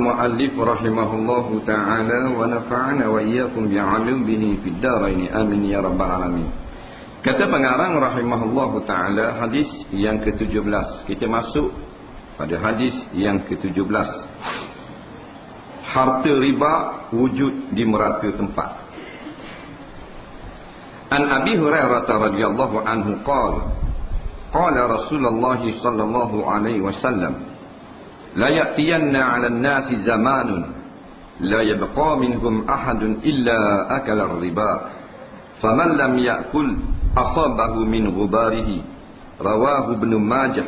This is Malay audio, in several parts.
المؤلف رحمه الله تعالى ونفعنا وإياكم بعلومه في الدارين آمين يا رب العالمين. Kata pengarang rahimahullahu ta'ala, hadis yang ke-17. Kita masuk pada hadis yang ke-17. Harta riba wujud di merata tempat. An Abi Hurairah radhiyallahu anhu qala qala Rasulullah sallallahu alaihi wasallam la ya'tiyanna 'ala an-nasi zamanun la yabqa minhum ahadun illa akala ar-riba faman lam ya'kul asabahu min ghubarihi, rawahu Ibnu Majah.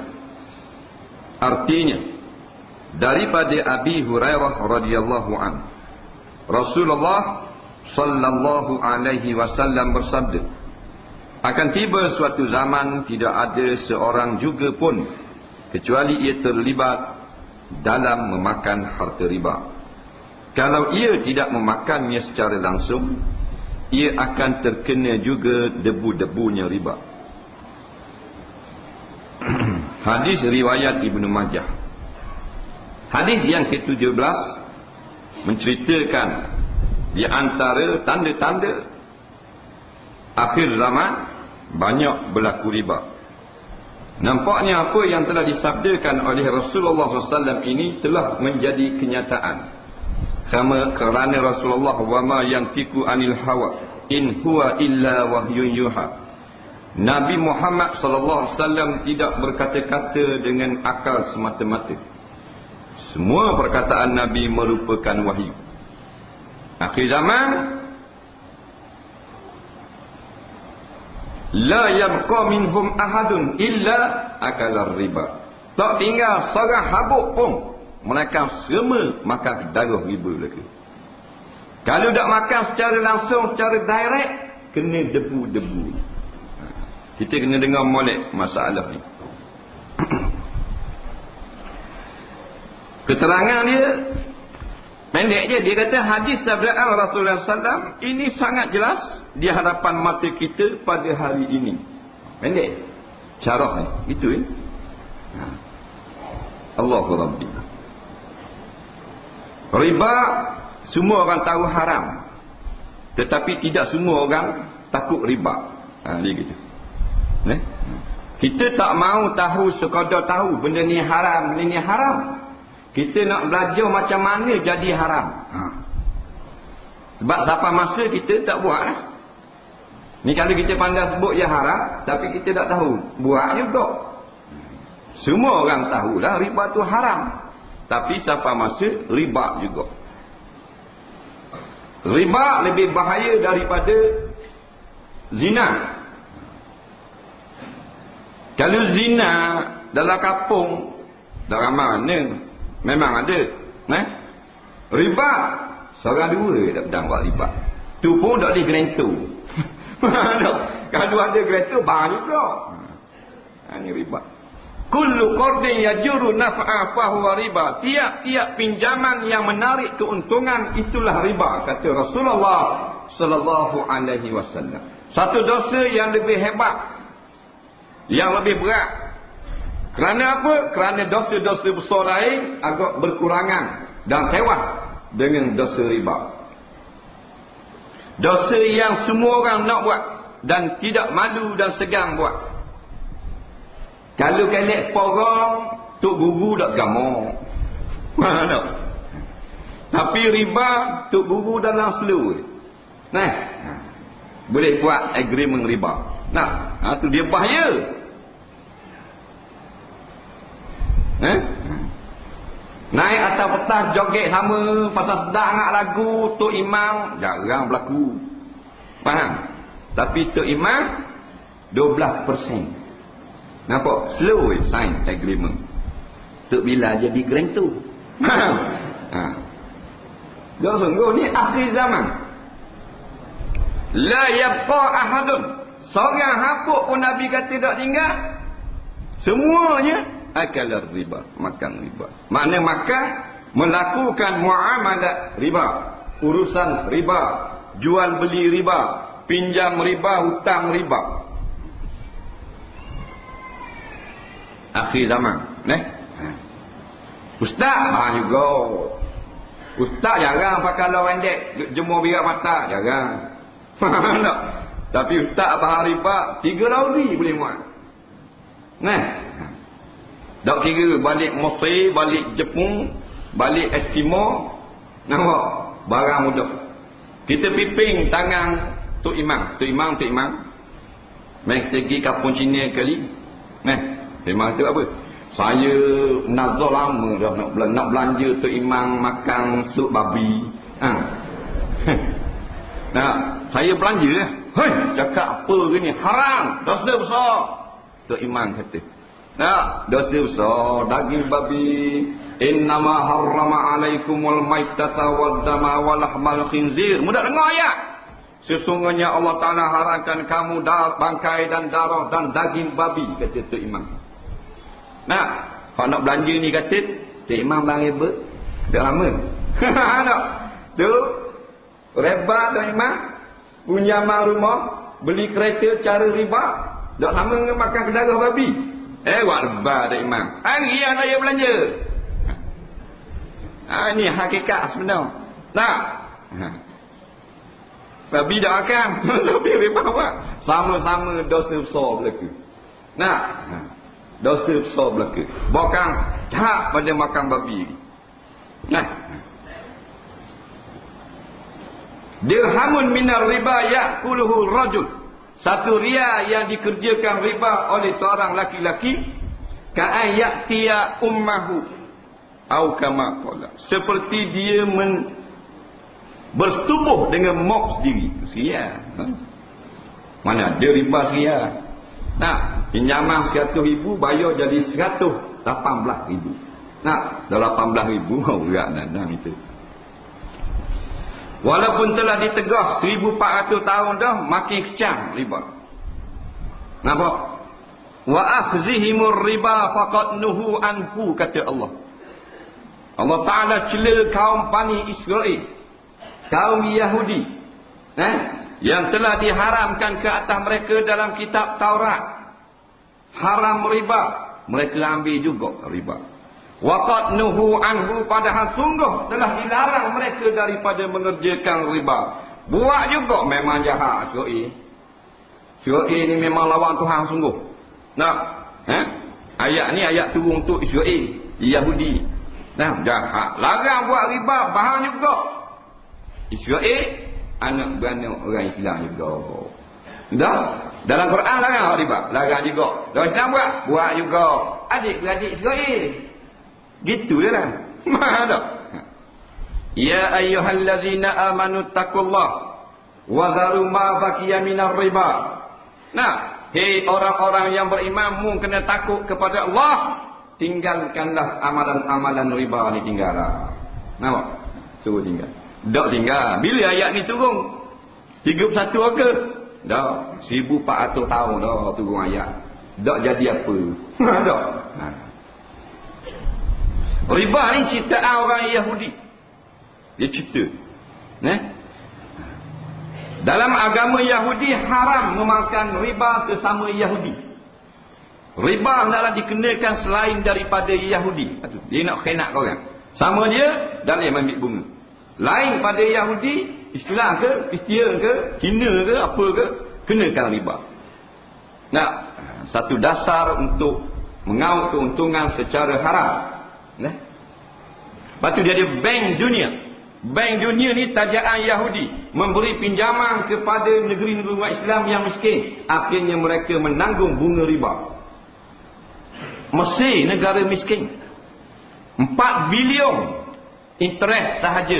Artinya, daripada Abi Hurairah radhiyallahu anhu, Rasulullah sallallahu alaihi wasallam bersabda, akan tiba suatu zaman tidak ada seorang juga pun kecuali ia terlibat dalam memakan harta riba. Kalau ia tidak memakannya secara langsung, ia akan terkena juga debu-debunya riba. Hadis riwayat Ibnu Majah. Hadis yang ke-17 menceritakan di antara tanda-tanda akhir zaman banyak berlaku riba. Nampaknya apa yang telah disabdakan oleh Rasulullah SAW ini telah menjadi kenyataan. Kerana Rasulullah wa ma yantiqu anil hawa in huwa illa wahyun yuha. Nabi Muhammad SAW tidak berkata-kata dengan akal semata-mata. Semua perkataan Nabi merupakan wahyu. Akhir zaman la yabqa minhum ahadun illa akala riba. Tak tinggal seorang habuk pun mereka semua makan darah riba mereka. Kalau tak makan secara langsung, secara direct, kena debu-debu. Kita kena dengar molek masalah ni. Keterangan dia pendek je. Dia kata hadis sabdaan Rasulullah SAW ini sangat jelas di hadapan mata kita pada hari ini. Pendek syarah ni. Itu Allahu Rabbi. Riba semua orang tahu haram, tetapi tidak semua orang takut riba. Dia gitu. Kita tak mau tahu sekadar tahu benda ni haram, benda ni haram. Kita nak belajar macam mana jadi haram. Sebab sampai masa kita tak buat lah. Ni kalau kita pandai sebut ya haram, tapi kita tak tahu buat juga. Semua orang tahulah riba tu haram, tapi sampai masa riba juga. Riba lebih bahaya daripada zina. Kalau zina dalam kampung, dalam mana memang ada. Riba seorang dua tak pedang buat riba. Tu pun tak boleh gerentu. Kalau ada gerentu bang juga. Ini riba. Kullu qardin yajuru naf'a fahuwa riba. Tiap-tiap pinjaman yang menarik keuntungan itulah riba, kata Rasulullah sallallahu alaihi wasallam. Satu dosa yang lebih hebat, yang lebih berat. Kerana apa? Kerana dosa-dosa besar lain agak berkurangan dan tewas dengan dosa riba. Dosa yang semua orang nak buat dan tidak malu dan segan buat. Kalau kalian porong, tok guru tak gamau. Tapi riba, tok guru dalam slow. Boleh buat agreement riba. Tu dia bahaya. Naik atas petas joget sama, pasal sedap nak lagu, tok imam jarang berlaku. Faham? Tapi tok imam 12%. Nampak? Slow sign agreement. Tok bila jadi grand tu. Dah sungguh ni akhir zaman. La yabqa ahadun. Seorang hapuk pun Nabi kata tak tinggal. Semuanya akal riba, makan riba. Makna makan, melakukan muamalah riba, urusan riba, jual beli riba, pinjam riba, hutang riba. Akhir zaman, Ustaz juga Ustaz jarang pakai lawan dek, jemur birak mata, jarang. Tak? Tapi ustaz bahan riba 3 lauri boleh muat. Nah. Tak kira balik Mesir, balik Jepun, balik Eskimo, nampak barang mudah. Kita piping tangan Tok Imam. Mai pergi kampung Cina kali. Nah, Imam tu apa? Saya nazar lama dah nak belanja Tok Imam makan sup babi. Nah, saya belanja lah. Hei, cakap apa gini? Haram, dosa besar. Tok Imam kata. Nah, dosa besar daging babi. Innama harrama alaikumul maitata wad dama wa lahmal khinzir. Mudah dengar ayat. Sesungguhnya Allah Taala haramkan kamu bangkai dan darah dan daging babi, kata Tok Imam. Nah, kalau nak belanja ni kata Tok Imam bang riba. Dah lama. Nak. Tu riba Tok Imam punya rumah, beli kereta cara riba. Dah lama makan darah babi. Buat riba Tok Imam. Hari yang saya belanja. Ini hakikat sebenar. Nah. Babi dah akan. Babi riba buat. Sama-sama dosa besar berlaku. Nah. Dosa besar berlaku. Bukan jahat pada makan babi. Nah. Dirhamun minar riba ya'kuluhu rajul. Satu ria yang dikerjakan riba oleh seorang laki-laki, ka'an ya'tiya ummahu au kama qala, seperti dia bersetubuh dengan mak sendiri. Sia. Mana ada riba sia. Nah, pinjaman 100,000 bayar jadi 118,000. Nah, dah 18,000 berat dah itu. Walaupun telah ditegah 1400 tahun dah, makin kecam riba. Nampak? Wa akhzihimur riba faqad nuhu anhu, kata Allah. Allah Ta'ala cela kaum Bani Israel, kaum Yahudi, yang telah diharamkan ke atas mereka dalam kitab Taurat. Haram riba, mereka ambil juga riba. Waqad nuhu anhu, padahal sungguh telah dilarang mereka daripada mengerjakan riba. Buat juga memang jahat Israel. Israel ni memang lawan Tuhan sungguh. Nah, ayat ni ayat turun untuk Israel, Yahudi. Nah, jahat. Larang buat riba, faham juga. Israel anak beranak orang Islam juga. Dah, dalam Quran larang riba, larang juga. Dalam Islam buat juga. Adik-beradik Israel. Gitu je lah. Mana? Ya ayyuhallazina amanu taqullah wa dharu ma baqiya minar riba. Nah, hei orang-orang yang beriman, mu kena takut kepada Allah. Tinggalkanlah amalan-amalan riba ni, tinggallah. Nampak? Suruh tinggal. Tak tinggal. Bila ayat ni turun? 31 Ogos. Dah 1400 tahun dah turun ayat. Tak jadi apa. Tak. Riba ni ciptaan orang Yahudi. Dia cipta. Dalam agama Yahudi haram memakan riba sesama Yahudi. Riba adalah dikenakan selain daripada Yahudi. Dia nak khianat orang. Sama dia dalam ambil bunga. Lain pada Yahudi, Islam ke, Kristian ke, Cina ke, apa ke, kenakan riba. Nah, satu dasar untuk mengaut keuntungan secara haram. Lepas tu dia ada Bank Dunia. Bank Dunia ni tajaan Yahudi, memberi pinjaman kepada negeri-negeri Islam yang miskin. Akhirnya mereka menanggung bunga riba. Mesir negara miskin, 4 bilion interest sahaja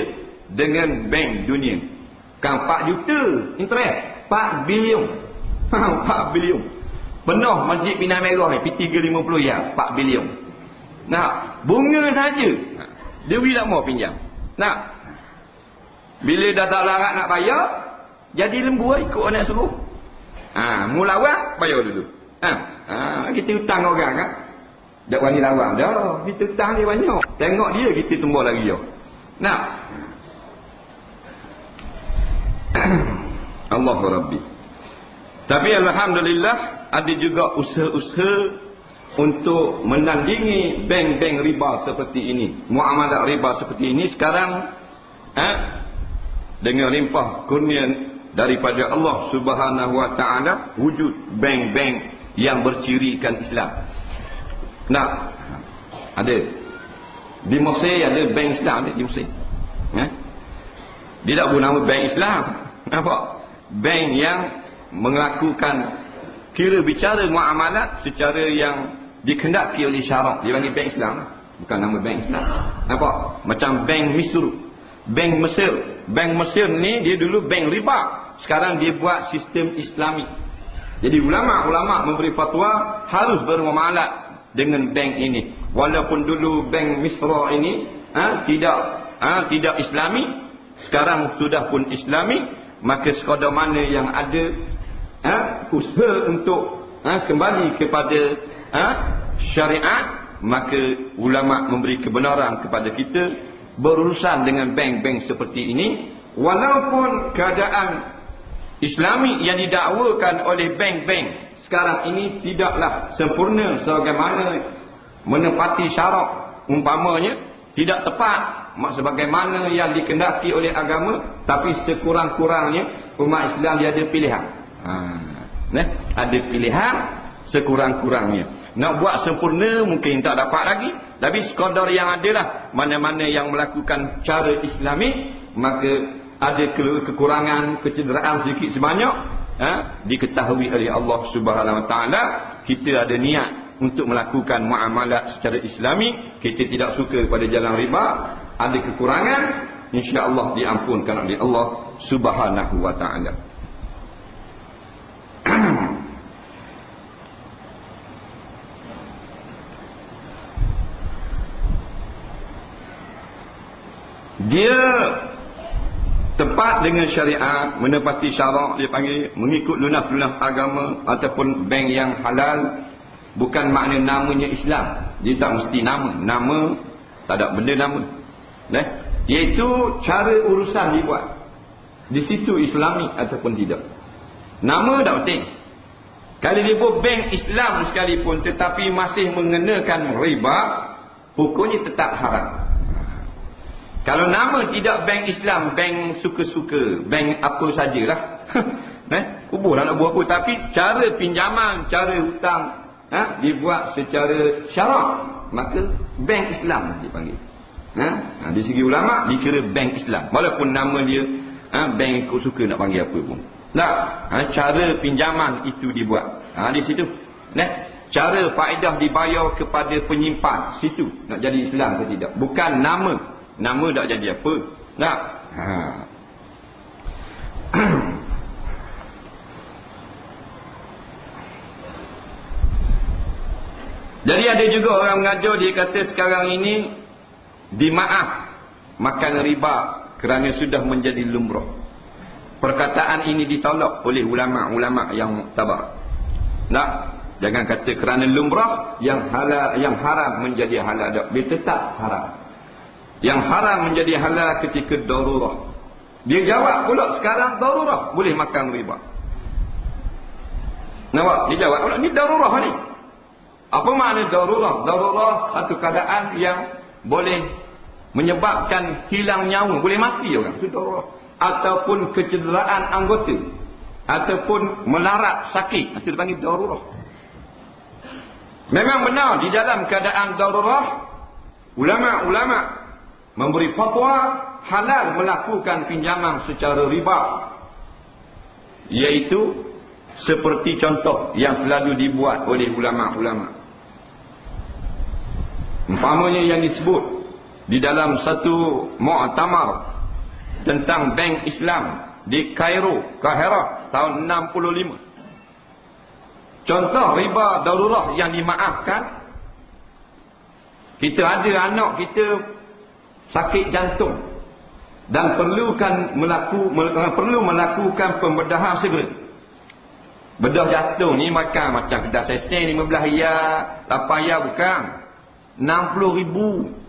dengan Bank Dunia. Kan 4 juta interest, 4 bilion. 4 bilion. Penuh Masjid Pinang Merah ni, P350 ya, 4 bilion. Nah, bunga saja. Dia tak mau pinjam. Nah, bila dah tak larat nak bayar, jadi lembu ikut anak suruh. Mulawan bayar dulu. Kita hutang orang kan. Tak berani lawan dah. Kita hutang dia banyak. Tengok dia, kita tembak lagi dia. Nah. Allahu Rabbi. Tapi alhamdulillah ada juga usaha-usaha untuk menandingi bank-bank riba seperti ini, muamalah riba seperti ini. Sekarang dengan limpah kurnia daripada Allah Subhanahu wa taala wujud bank-bank yang bercirikan Islam. Nah, ada di Mesir ada bank Islam di Mesir. Dia tak guna nama bank Islam. Nampak? Bank yang melakukan kira bicara muamalat secara yang dikehendaki oleh syarak. Dia panggil bank Islam. Bukan nama bank Islam. Nampak? Macam bank Misr, bank Mesir. Bank Mesir ni dia dulu bank riba. Sekarang dia buat sistem Islami. Jadi ulama-ulama memberi fatwa harus bermuamalat dengan bank ini. Walaupun dulu bank Misra ini tidak Islami, sekarang sudah pun Islami, maka sekadar mana yang ada usaha untuk kembali kepada syariat, maka ulama memberi kebenaran kepada kita berurusan dengan bank-bank seperti ini. Walaupun keadaan Islami yang didakwakan oleh bank-bank sekarang ini tidaklah sempurna sebagaimana menepati syarat, umpamanya tidak tepat sebagaimana yang dikehendaki oleh agama, tapi sekurang-kurangnya umat Islam dia ada pilihan. Ada pilihan sekurang-kurangnya. Nak buat sempurna mungkin tak dapat lagi, tapi sekadar yang adalah mana-mana yang melakukan cara Islami, maka ada kekurangan, kecederaan sedikit sebanyak, diketahui oleh Allah Subhanahu wa taala. Kita ada niat untuk melakukan muamalat secara Islami, kita tidak suka pada jalan riba, ada kekurangan, insya-Allah diampunkan oleh Allah Subhanahu wa taala. Dia tepat dengan syariat, menepati syarak, dia panggil mengikut lunas-lunas agama ataupun bank yang halal. Bukan makna namanya Islam, dia tak mesti nama tak ada benda nama, iaitu cara urusan dibuat di situ Islami ataupun tidak. Nama tak penting. Kalau dia buat bank Islam sekalipun tetapi masih mengenakan riba, hukumnya tetap haram. Kalau nama tidak bank Islam, bank suka-suka, bank apa sajalah. Kubur nak buat apa, tapi cara pinjaman, cara hutang dibuat secara syarak, maka bank Islam dipanggil. Di segi ulama dikira bank Islam, walaupun nama dia bank ikut suka nak panggil apa pun. Cara pinjaman itu dibuat di situ. Cara faedah dibayar kepada penyimpan, situ nak jadi Islam ke tidak. Bukan nama tak jadi apa. Jadi ada juga orang mengajar, dia kata sekarang ini dimaaf makan riba kerana sudah menjadi lumrah. Perkataan ini ditolak oleh ulama-ulama yang muktabar. Jangan kata kerana lumrah yang halal, yang haram menjadi halal. Dia tetap haram. Yang haram menjadi halal ketika darurah. Dia jawab pula sekarang darurah boleh makan riba. Nampak? Dia jawab pula ni darurah ni. Apa makna darurah? Darurah satu keadaan yang boleh menyebabkan hilang nyawa, boleh mati orang. Itu darurah. Ataupun kecederaan anggota, ataupun melarat sakit, itu dipanggil darurah. Memang benar di dalam keadaan darurah, ulama-ulama memberi fatwa halal melakukan pinjaman secara riba, iaitu seperti contoh yang selalu dibuat oleh ulama-ulama. Umpamanya yang disebut di dalam satu muktamar tentang bank Islam di Kairo tahun 65. Contoh riba darurah yang dimaafkan. Kita ada anak kita sakit jantung dan perlu melakukan pembedahan segera. Bedah jantung ni makan macam kedah sesen 15 riyal, 8 riyal bukan, 60,000.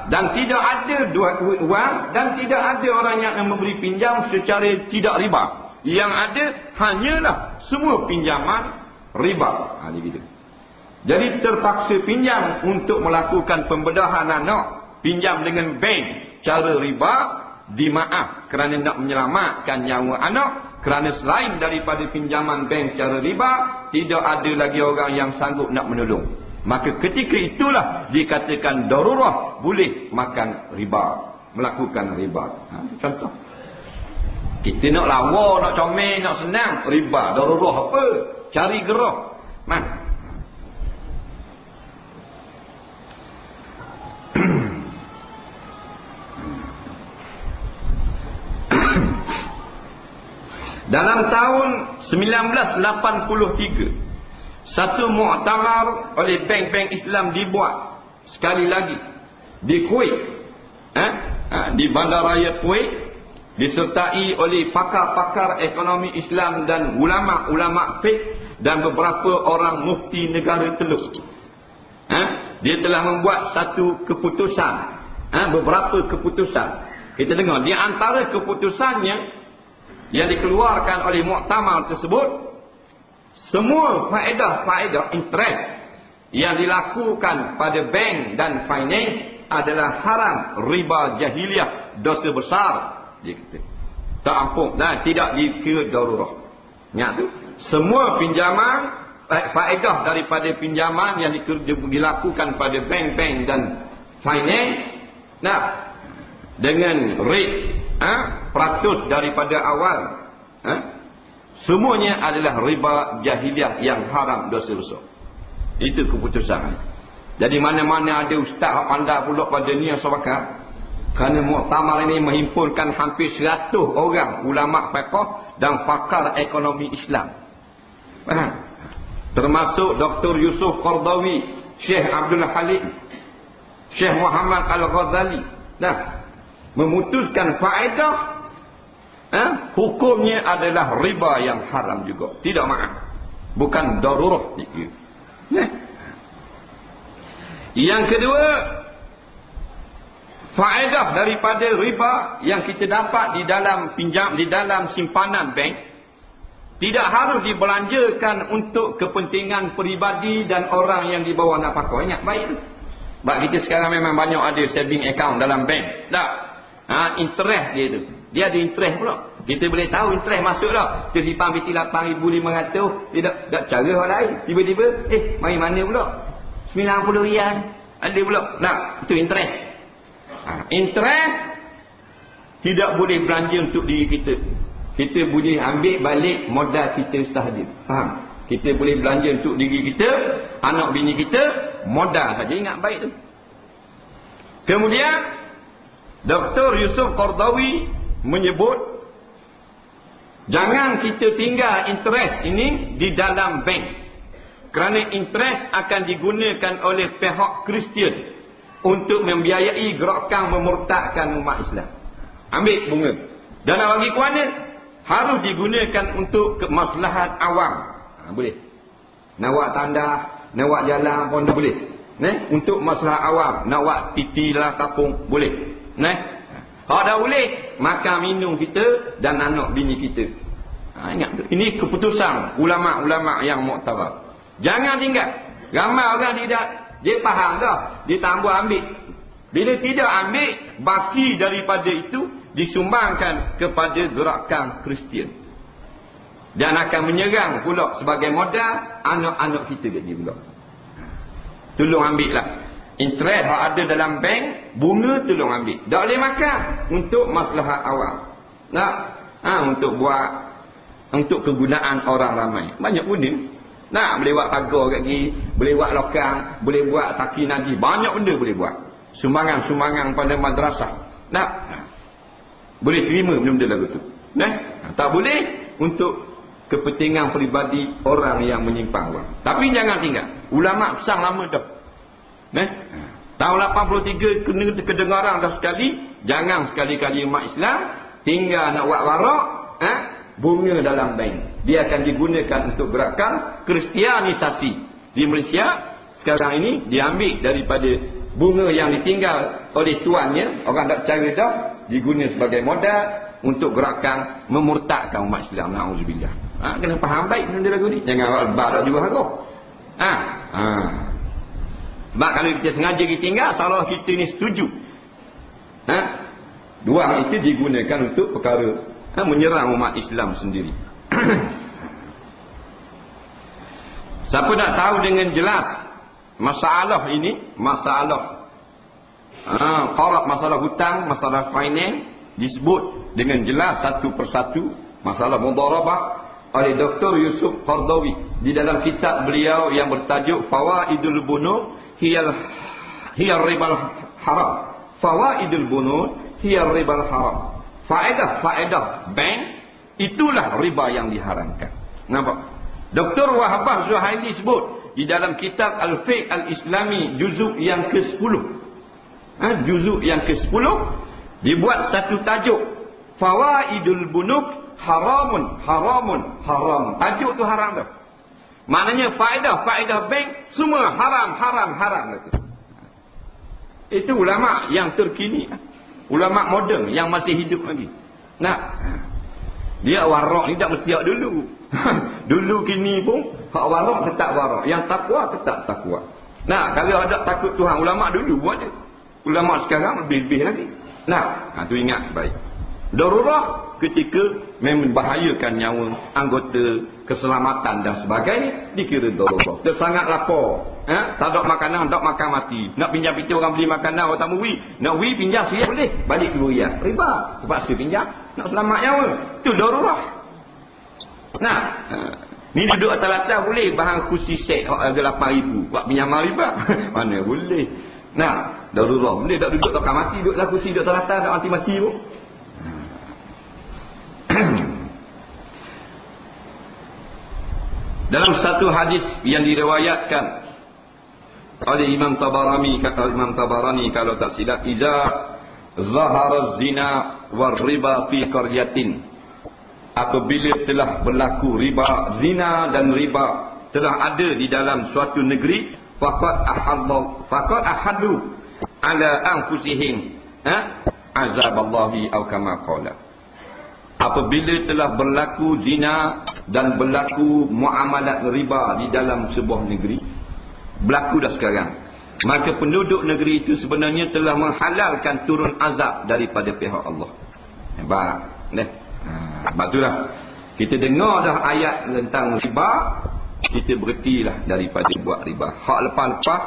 Dan tidak ada duit wang, dan tidak ada orang yang memberi pinjam secara tidak riba. Yang ada hanyalah semua pinjaman riba. Jadi terpaksa pinjam untuk melakukan pembedahan anak, pinjam dengan bank cara riba dimaaf kerana nak menyelamatkan nyawa anak. Kerana selain daripada pinjaman bank cara riba, tidak ada lagi orang yang sanggup nak menolong. Maka ketika itulah dikatakan darurah boleh makan riba, melakukan riba. Contoh, kita nak lawa, nak comel, nak senang, riba. Darurah apa? Cari gerah. Dalam tahun 1983, satu muktamar oleh bank-bank Islam dibuat sekali lagi di Kuwait, di bandaraya Kuwait, disertai oleh pakar-pakar ekonomi Islam dan ulama-ulama fiqh dan beberapa orang mufti negara Teluk. Dia telah membuat satu keputusan, beberapa keputusan. Kita dengar di antara keputusannya yang dikeluarkan oleh muktamar tersebut, semua faedah interest yang dilakukan pada bank dan finance adalah haram, riba jahiliah, dosa besar. Dia kata tak ampun dan tidak dikira darurah. Ingat tu, semua pinjaman, faedah daripada pinjaman yang dilakukan pada bank-bank dan finance, dengan rate peratus daripada awal, semuanya adalah riba jahiliah yang haram, dosa besar. Itu keputusan. Jadi mana-mana ada ustaz pandai pula pada ni sahabat, kerana muktamar ini menghimpunkan hampir 100 orang ulama fiqh dan pakar ekonomi Islam, termasuk Dr. Yusuf Qardawi, Syekh Abdul Halim, Syekh Muhammad Al-Ghazali, memutuskan faedah hukumnya adalah riba yang haram juga, tidak maaf, bukan darurah. Yang kedua, faedah daripada riba yang kita dapat di dalam di dalam simpanan bank tidak harus dibelanjakan untuk kepentingan peribadi dan orang yang di bawah nafkah. Ingat baik tu. Sebab kita sekarang memang banyak ada saving account dalam bank. Interest dia tu. Dia ada interest pula. Kita boleh tahu interest masuk dah. Kita simpan BT8,500. Dia tak cara orang lain. Tiba-tiba, mari mana pula? 90 riyal. Ada pula. Itu interest. Interest tidak boleh belanja untuk diri kita. Kita boleh ambil balik modal kita sahaja. Faham? Kita boleh belanja untuk diri kita, anak bini kita, modal saja. Ingat baik tu. Kemudian Dr. Yusuf Qardawi menyebut jangan kita tinggal interest ini di dalam bank, kerana interest akan digunakan oleh pihak Kristian untuk membiayai gerakan memurtadkan umat Islam. Ambil bunga. Dan nak bagi ke mana? Harus digunakan untuk kemaslahat awam. Boleh. Nak buat tanda, nak buat jalan pun boleh. Untuk maslahat awam. Nak buat titi lah kampung, boleh. Kalau dah boleh, makan minum kita dan anak bini kita. Ingat tu. Ini keputusan ulama-ulama yang muktabar. Jangan tinggal. Ramai orang dia faham dah. Dia tambah ambil. Bila tidak ambil, baki daripada itu disumbangkan kepada gerakan Kristian. Dan akan menyerang pula sebagai modal anak-anak kita jadi pula. Tolong ambil lah. Interest yang ada dalam bank, bunga tolong ambil. Tak boleh makan. Untuk maslahat awam. Untuk buat, untuk kegunaan orang ramai. Banyak guna. Boleh buat pagar kat sini, boleh buat lokang, boleh buat taki najis. Banyak benda boleh buat. Sumbangan-sumbangan pada madrasah. Boleh terima benda-benda lagu tu. Tak boleh untuk kepentingan peribadi orang yang menyimpang wang. Tapi jangan tinggal. Ulama besar lama dah. Tahun 83 kedengaran dah sekali. Jangan sekali-kali umat Islam tinggal nak buat warak, bunga dalam bank. Dia akan digunakan untuk gerakan kristianisasi. Di Malaysia sekarang ini diambil daripada bunga yang ditinggal oleh tuannya, orang tak cara dah, diguna sebagai modal untuk gerakan memurtadkan umat Islam. Na'udzubillah. Kena faham baik benda lagu ni. Jangan barat juga harap. Sebab kalau kita sengaja kita tinggal, salah kita ni setuju. Wang itu digunakan untuk perkara menyerang umat Islam sendiri. Siapa nak tahu dengan jelas masalah ini, masalah qarab, masalah hutang, masalah finance, disebut dengan jelas satu persatu. Masalah mudharabah oleh Dr. Yusuf Qardawi di dalam kitab beliau yang bertajuk Fawaidul Bunud hiya ribal haram. Fawaidul Bunud hiya ribal haram. Faedah bank itulah riba yang diharamkan. Nampak? Dr. Wahabah Zuhaili sebut di dalam kitab Al-Fiqh Al-Islami juzuk yang ke-10. Juzuk yang ke-10 dibuat satu tajuk Fawaidul Bunud haramun. Tajuk tu haram tu. Maknanya faedah bank semua haram. Itu ulama yang terkini, ulama moden yang masih hidup lagi. Nah, dia warak ni tak mesti hak dulu. Dulu kini pun hak warak tetap warak, yang takwa tetap takwa. Nah, kalau ada takut Tuhan, ulama dulu buat dia. Ulama sekarang lebih-lebih lagi. Nah, tu ingat baik. Darurah ketika membahayakan nyawa anggota, keselamatan dan sebagainya, dikira darurah. Dia sangat lapar. Tak ada makanan, tak makan mati. Nak pinjam pita orang beli makanan, orang tak mau nak pinjam siap boleh. Balik RM2. Riba. Terpaksa pinjam. Nak selamat nyawa. Itu darurah. Nah, ni duduk atas-atas boleh. Bahan kursi set harga RM8,000. Buat pinjaman riba. Mana boleh. Nah, darurah. Boleh tak duduk takkan mati. Duduk dalam kursi, duduk atas-atas, tak mati-mati pun. Dalam satu hadis yang diriwayatkan oleh Imam Tabarani, kata Imam Tabarani kalau tak silap, iza zahara zina war riba fi qaryatin, apabila telah berlaku riba, zina dan riba telah ada di dalam suatu negeri, faqad ahadu ala anfusihim azaballahi aw kama qala. Apabila telah berlaku zina dan berlaku muamalat riba di dalam sebuah negeri, berlaku dah sekarang, maka penduduk negeri itu sebenarnya telah menghalalkan turun azab daripada pihak Allah. Hebat. Sebab itulah kita dengar dah ayat tentang riba, kita berhentilah daripada buat riba. Hak lepas-lepas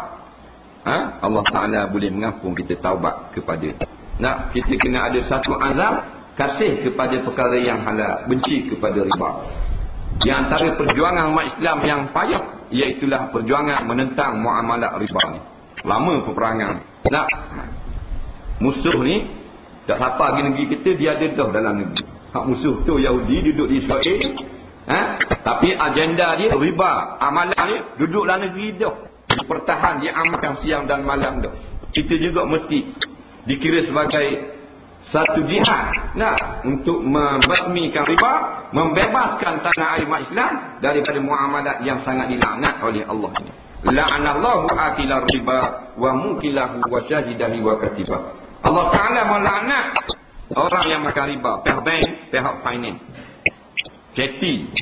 Allah Ta'ala boleh mengampun kita taubat kepada. Nak kita kena ada satu azab, kasih kepada perkara yang halal, benci kepada riba. Di antara perjuangan umat Islam yang payah, iaitulah perjuangan menentang muamalat riba ni. Lama peperangan. Nah, musuh ni tak siapa lagi negeri kita, dia ada dah dalam negeri. Hak musuh tu Yahudi duduk di Israel. Tapi agenda dia riba, amalan dia duduk dalam negeri dah. Pertahan dia amalkan siang dan malam dah. Kita juga mesti dikira sebagai satu jihad untuk membasmikan riba, membebaskan tanah air umat Islam daripada muamalat yang sangat dilaknat oleh Allah ini. La'anallahu akilar riba wa mukilahu wa syahidahi wa katibah. Allah Ta'ala melaknat orang yang makan riba, pihak bank, pihak finance. Ceti.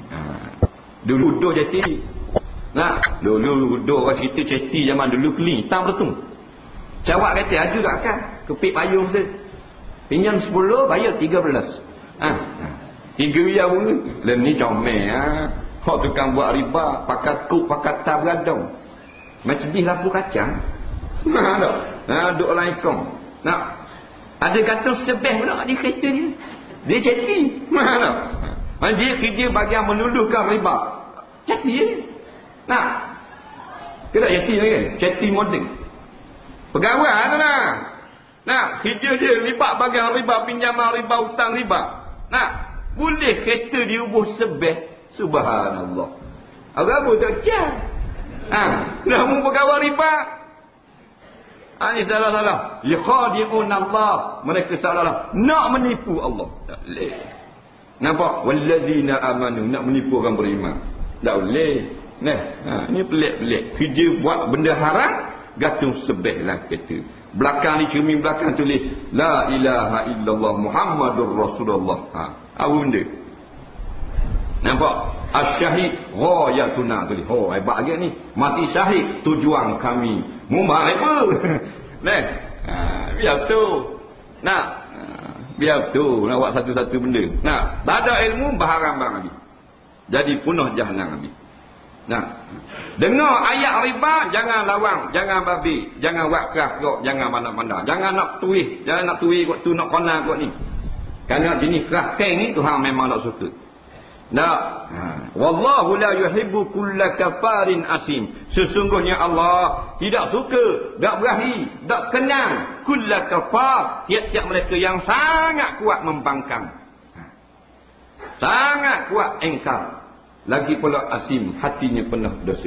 Dulu uduh ceti. Dulu uduh orang cerita ceti zaman dulu keli, hitam betul. Cawak kata ada tak kan? Kepik payung saya. Pinjam 10, bayar 13. 3 riyal pun. Lain ni comel. Hak tukang buat riba, pakat kuk, pakat tab gadong. Macam di lampu kacang. Duk laikong. Ada kata sebeh pula di kereta ni. Dia ceti. Dia kerja bagian meluluhkan riba. Ceti ni. Kita ceti ni kan? Ceti modding. Pegawai tu kerja dia libat bagian riba, pinjaman riba, hutang riba. Boleh kereta diubuh sebeh. Subhanallah. Apa tak cah? Dah mu pegawai riba. Ini salah-salah. Yakhadi'un Allah. Mereka salah. Nak menipu Allah. Tak boleh. Nampak? Wallazina amanu. Nak menipu orang beriman. Tak boleh. Ini pelik-pelik. Kerja buat benda haram, gantung sebeh lah kereta. Belakang ni, cermin belakang tulis La ilaha illallah Muhammadur Rasulullah. Apa benda? Nampak? Asyahid ghayatuna tulis. Hebat lagi ni. Mati syahid tujuan kami. Mumbah apa? Biar tu. Biar betul nak buat satu-satu benda. Nah, tak ada ilmu baharam barang habis. Jadi punah jahanam habis. Nah, dengar ayat riba jangan lawang, jangan babi, jangan buat keras kok, jangan mana-mana. Jangan nak tuih, waktu nak kona kok ni. Kerana jenis keras keng ni Tuhan memang tak suka. Nah, wallahu la yuhibbu kulla kafarin asim. Sesungguhnya Allah tidak suka, tak berahi, tak kenal kulla kafar, tiap-tiap mereka yang sangat kuat membangkang. Sangat kuat engkar. Lagi pula asim, hatinya penuh dosa.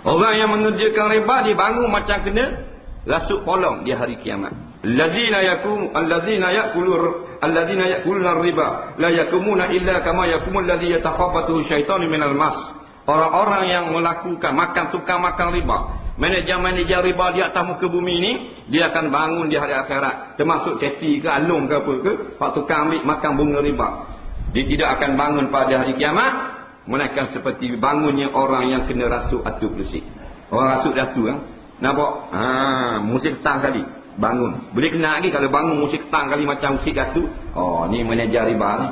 Orang yang mengerjakan riba dibangun macam kena rasuk polong di hari kiamat. Alladzina ya'kuluna riba la yakumuna illa kama yakumul ladzi yatakhabbathu syaitanu minal mas. Orang-orang yang melakukan tukang makan riba, manajer riba di atas muka bumi ni, dia akan bangun di hari akhirat, termasuk ceti ke alung ke apa ke, pak tukang ambil makan bunga riba. Dia tidak akan bangun pada hari kiamat melainkan seperti bangunnya orang yang kena rasuk atu bersih. Orang rasuk datu nampak? Musim petang kali bangun. Boleh kena lagi kalau bangun musim petang kali macam musim datu. Oh, ni manajer riba ni.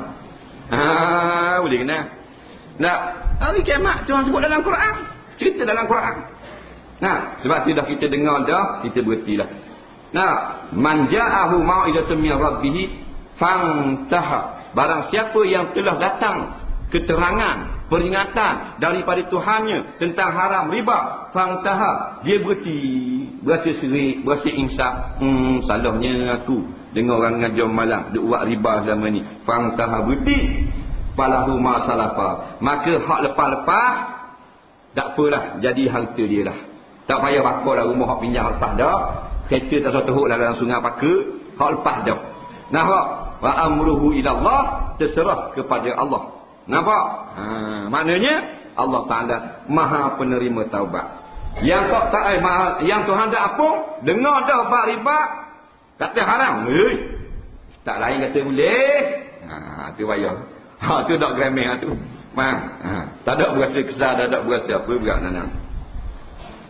Boleh kena. Nah, hari kiamat Tuhan sebut dalam Quran. Cerita dalam Quran. Nah, sebab tu dah kita dengar dah, kita berhentilah. Nah, man ja'ahu mau'izatun min rabbih fantaha. Barang siapa yang telah datang keterangan, peringatan daripada Tuhannya tentang haram riba, fantaha, dia berasa serik, berasa insaf. Salahnya aku dengar orang ngajar malam duk buat riba selama ni. Fantaha, berhenti. Falahu ma salafa, maka hak lepas-lepas tak apalah, jadi harta dia lah. Tak payah bakar lah rumah hak pinjam lepas dah. Kereta tak satu lah dalam sungai Paka, hak lepas dah. Nampak? Wa amruhu ila Allah, terserah kepada Allah. Nampak? Maknanya Allah Taala Maha penerima taubat. Yang yang Tuhan dah apa? Dengar dah bab riba, kata haram. Tak lain kata boleh. Tu payah. Tu tak gremeng tu. Tak ada berasa kesal, tak ada berasa apa juga nanang.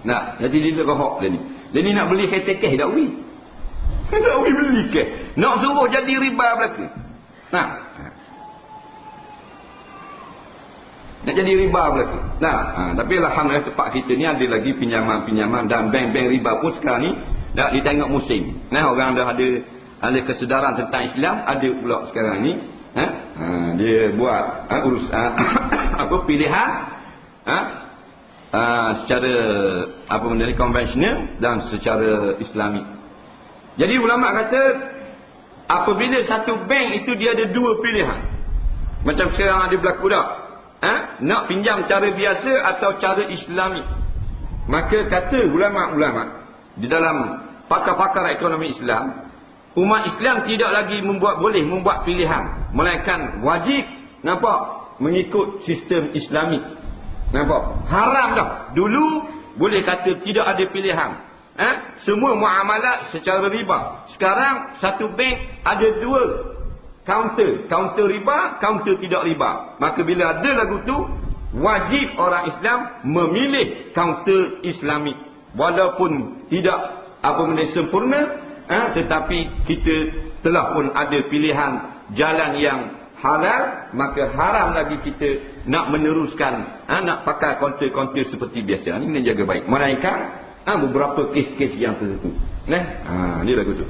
Nah, jadi dia rohok dia ni. Dia ni nak beli kereta cash tak beli. Tak beli cash. Nak suruh jadi riba belaka. Nah. Nak jadi riba belaka. Nah, tapi alhamdulillah tempat kita ni ada lagi pinjaman-pinjaman dan bank-bank riba pun sekarang ni dah ditengok musim. Nah, orang dah ada kesedaran tentang Islam, ada pula sekarang ni. Dia buat apa pilihan secara apa benda ni konvensional dan secara Islami. Jadi ulama kata apabila satu bank itu dia ada dua pilihan, macam sekarang ada berlaku dah, nak pinjam cara biasa atau cara Islami, maka kata ulama-ulama di dalam pakar-pakar ekonomi Islam, umat Islam tidak lagi boleh membuat pilihan, melainkan wajib, nampak, mengikut sistem Islami. Nampak? Haram dah. Dulu boleh kata tidak ada pilihan. Semua muamalat secara riba. Sekarang satu bank ada dua counter riba, counter tidak riba. Maka bila ada lagu tu, wajib orang Islam memilih counter Islami. Walaupun tidak apa benda sempurna, tetapi kita telah pun ada pilihan jalan yang halal, maka haram lagi kita nak meneruskan nak pakai konter-konter seperti biasa. Ini kena jaga baik. Melainkan beberapa kes-kes yang tertentu. Ni lagu tu.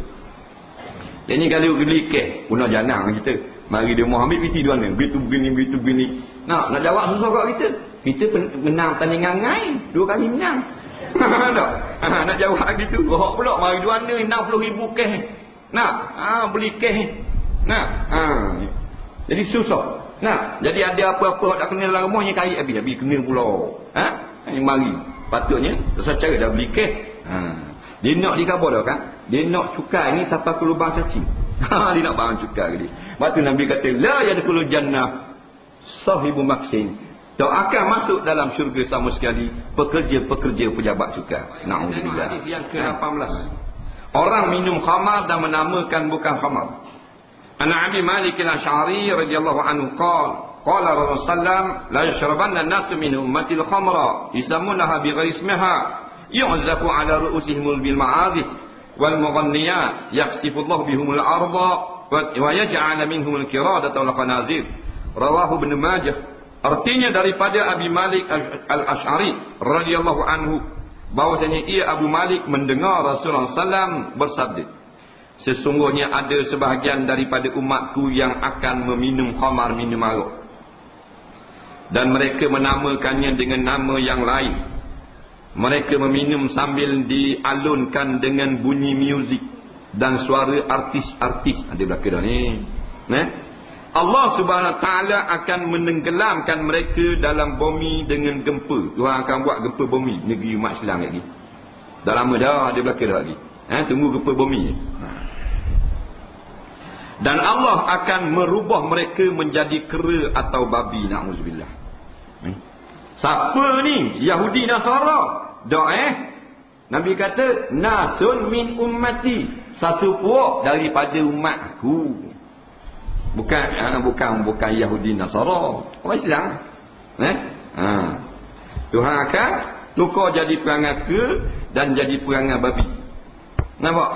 Jadi kalau beli kes, punah janang kita. Mari dia mau ambil piti dua ni, begitu begini. Nak jawab susah kat kita. Kita menang tandingan ngai, 2 kali menang. Nak jawab gitu. Rohok pula mari 2 60,000 kes. Beli kes. Jadi susah. Jadi ada apa-apa tak kena dalam rumahnya kait habis kena pula. Mari. Patutnya secara dah beli kes. Dia nak dikabur dah kan? Dia nak cukai ni sampai ke lubang cacing. Dia nak barang cukai ke dia. Lepas tu Nabi kata la yadkhulul jannah sahibu maksin. Tak akan masuk dalam syurga sama sekali pekerja-pekerja pejabat cukai. Na'udzubillah. Hadis yang ke-18. Orang minum khamar dan menamakan bukan khamar. Ana Abi Malik al-Asy'ari radhiyallahu anhu qala Rasulullah sallam la yashrabanna an-nasu min ummati al-khamra yusammunaha bighairi ismiha yu'zaku ala ru'usihim bil ma'azif wal mughanniyat yaqsifullahu bihumul arda wa yaj'al minhumul qiradata wal khanazir. Rawahu Ibn Majah. Artinya daripada Abi Malik Al-Asy'ari radhiyallahu anhu, bahwasanya ia Abu Malik mendengar Rasulullah SAW bersabda, sesungguhnya ada sebahagian daripada umatku yang akan meminum khamar, minum arak, dan mereka menamakannya dengan nama yang lain. Mereka meminum sambil dialunkan dengan bunyi muzik dan suara artis-artis. Ada belakang dah ni. Allah Subhanahu Wa Taala akan menenggelamkan mereka dalam bumi dengan gempa. Tuhan akan buat gempa bumi negeri umat Islam lagi. Dah lama dah, ada belakang dah lagi. Tunggu gempa bumi. Dan Allah akan merubah mereka menjadi kera atau babi. Na'udzubillah. Siapa ni? Yahudi Nasara. Nabi kata, nasun min ummati, satu puak daripada umatku. Bukan Yahudi Nasara, orang Islam. Tuhan akan tukar jadi perangai kera dan jadi perangai babi. Nampak?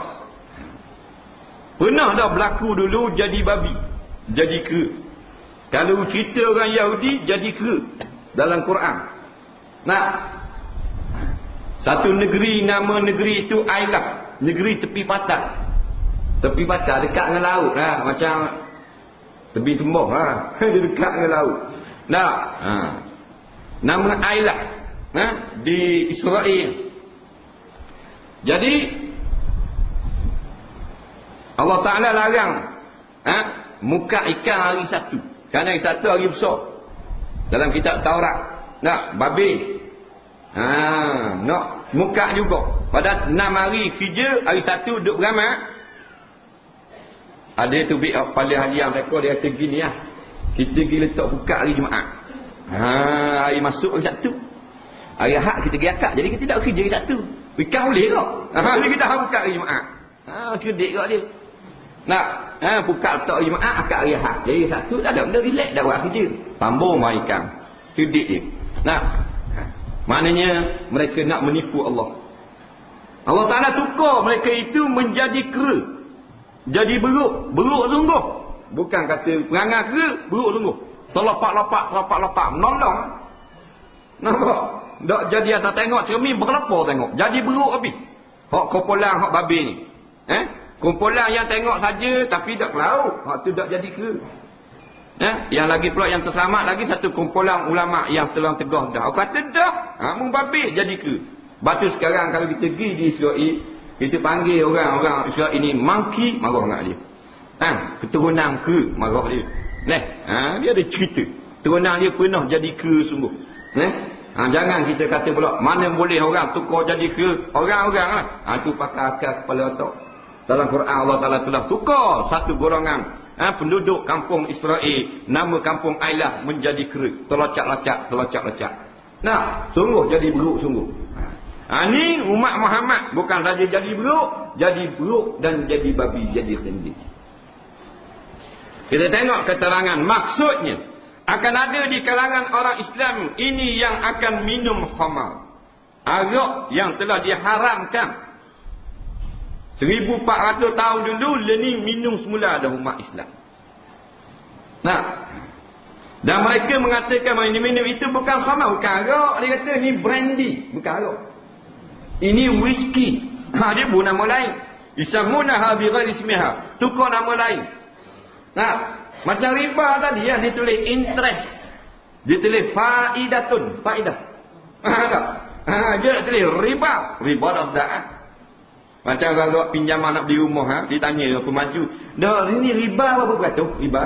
Pernah dah berlaku dulu jadi babi, jadi kera. Kalau cerita orang Yahudi jadi kera dalam Quran. Satu negeri, nama negeri itu Ailah, negeri tepi patah. Tepi patah dekat dengan laut lah, macam tepi tembok lah. Dia dekat dengan laut. Nama Ailah di Israel. Jadi Allah Ta'ala larang muka ikan hari Sabtu. Kerana hari Sabtu hari besar. Dalam kitab Taurat. Babi. Nak muka juga. Pada 6 hari kerja, hari Sabtu duduk beramal. Ada tu pada hari yang mereka dia kata gini lah. Kita pergi letak buka hari Jumaat. Hari masuk hari Sabtu. Hari Ahad kita pergi akad. Jadi kita tak kerja hari Sabtu. Ikan boleh tak? Jadi kita buka hari Jumaat. Cerdik kat dia. Buka letak hari Jumaat, akad hari Ahad. Jadi Sabtu tak ada benda, relax dah buat kerja. Tambah main ikan. Cerdik dia. Maknanya mereka nak menipu Allah. Allah Ta'ala tukar mereka itu menjadi kera. Jadi beruk sungguh. Bukan kata perangai kera, beruk sungguh. Terlepak-lepak, menolong. Nampak? Tak jadi atas tengok cermin berkelapa tengok. Jadi beruk habis. Hak kumpulan hak babi ni. Kumpulan yang tengok saja tapi tak laut. Hak tu tak jadi kera. Yang lagi pula yang terselamat lagi satu kumpulan ulama yang telah tegah dah. Aku kata dah, membabit jadi kera. Batu sekarang kalau kita pergi di Israel, kita panggil orang-orang Israel ini monkey, marah dengan dia. Keturunan kera, marah dia. Dia ada cerita. Keturunan dia pernah jadi kera sungguh. Jangan kita kata pula mana boleh orang tukar jadi kera. Orang-orang lah. Itu pakai akal kepala otak. Dalam Quran Allah Ta'ala telah tukar satu golongan penduduk kampung Israel, nama kampung Ailah menjadi kera. Terlacak-lacak. Sungguh jadi beruk sungguh. Ini umat Muhammad bukan saja jadi beruk dan jadi babi, jadi khinzir. Kita tengok keterangan maksudnya. Akan ada di kalangan orang Islam ini yang akan minum khamar, arak yang telah diharamkan 1400 tahun dulu. Ini minum semula dah umat Islam. Dan mereka mengatakan minum itu bukan khamar, bukan arak. Dia kata ini brandy, bukan arak. Ini whisky. Dia pun nama lain. Isamunaha bi ghairi ismiha. Tukar nama lain. Macam riba tadi ya, dia tulis interest. Dia tulis faidatun, faidah. Dia tulis riba. Riba dah. Macam kalau pinjaman nak beli rumah, ditanya aku maju. Dah ini riba apa kata? Riba.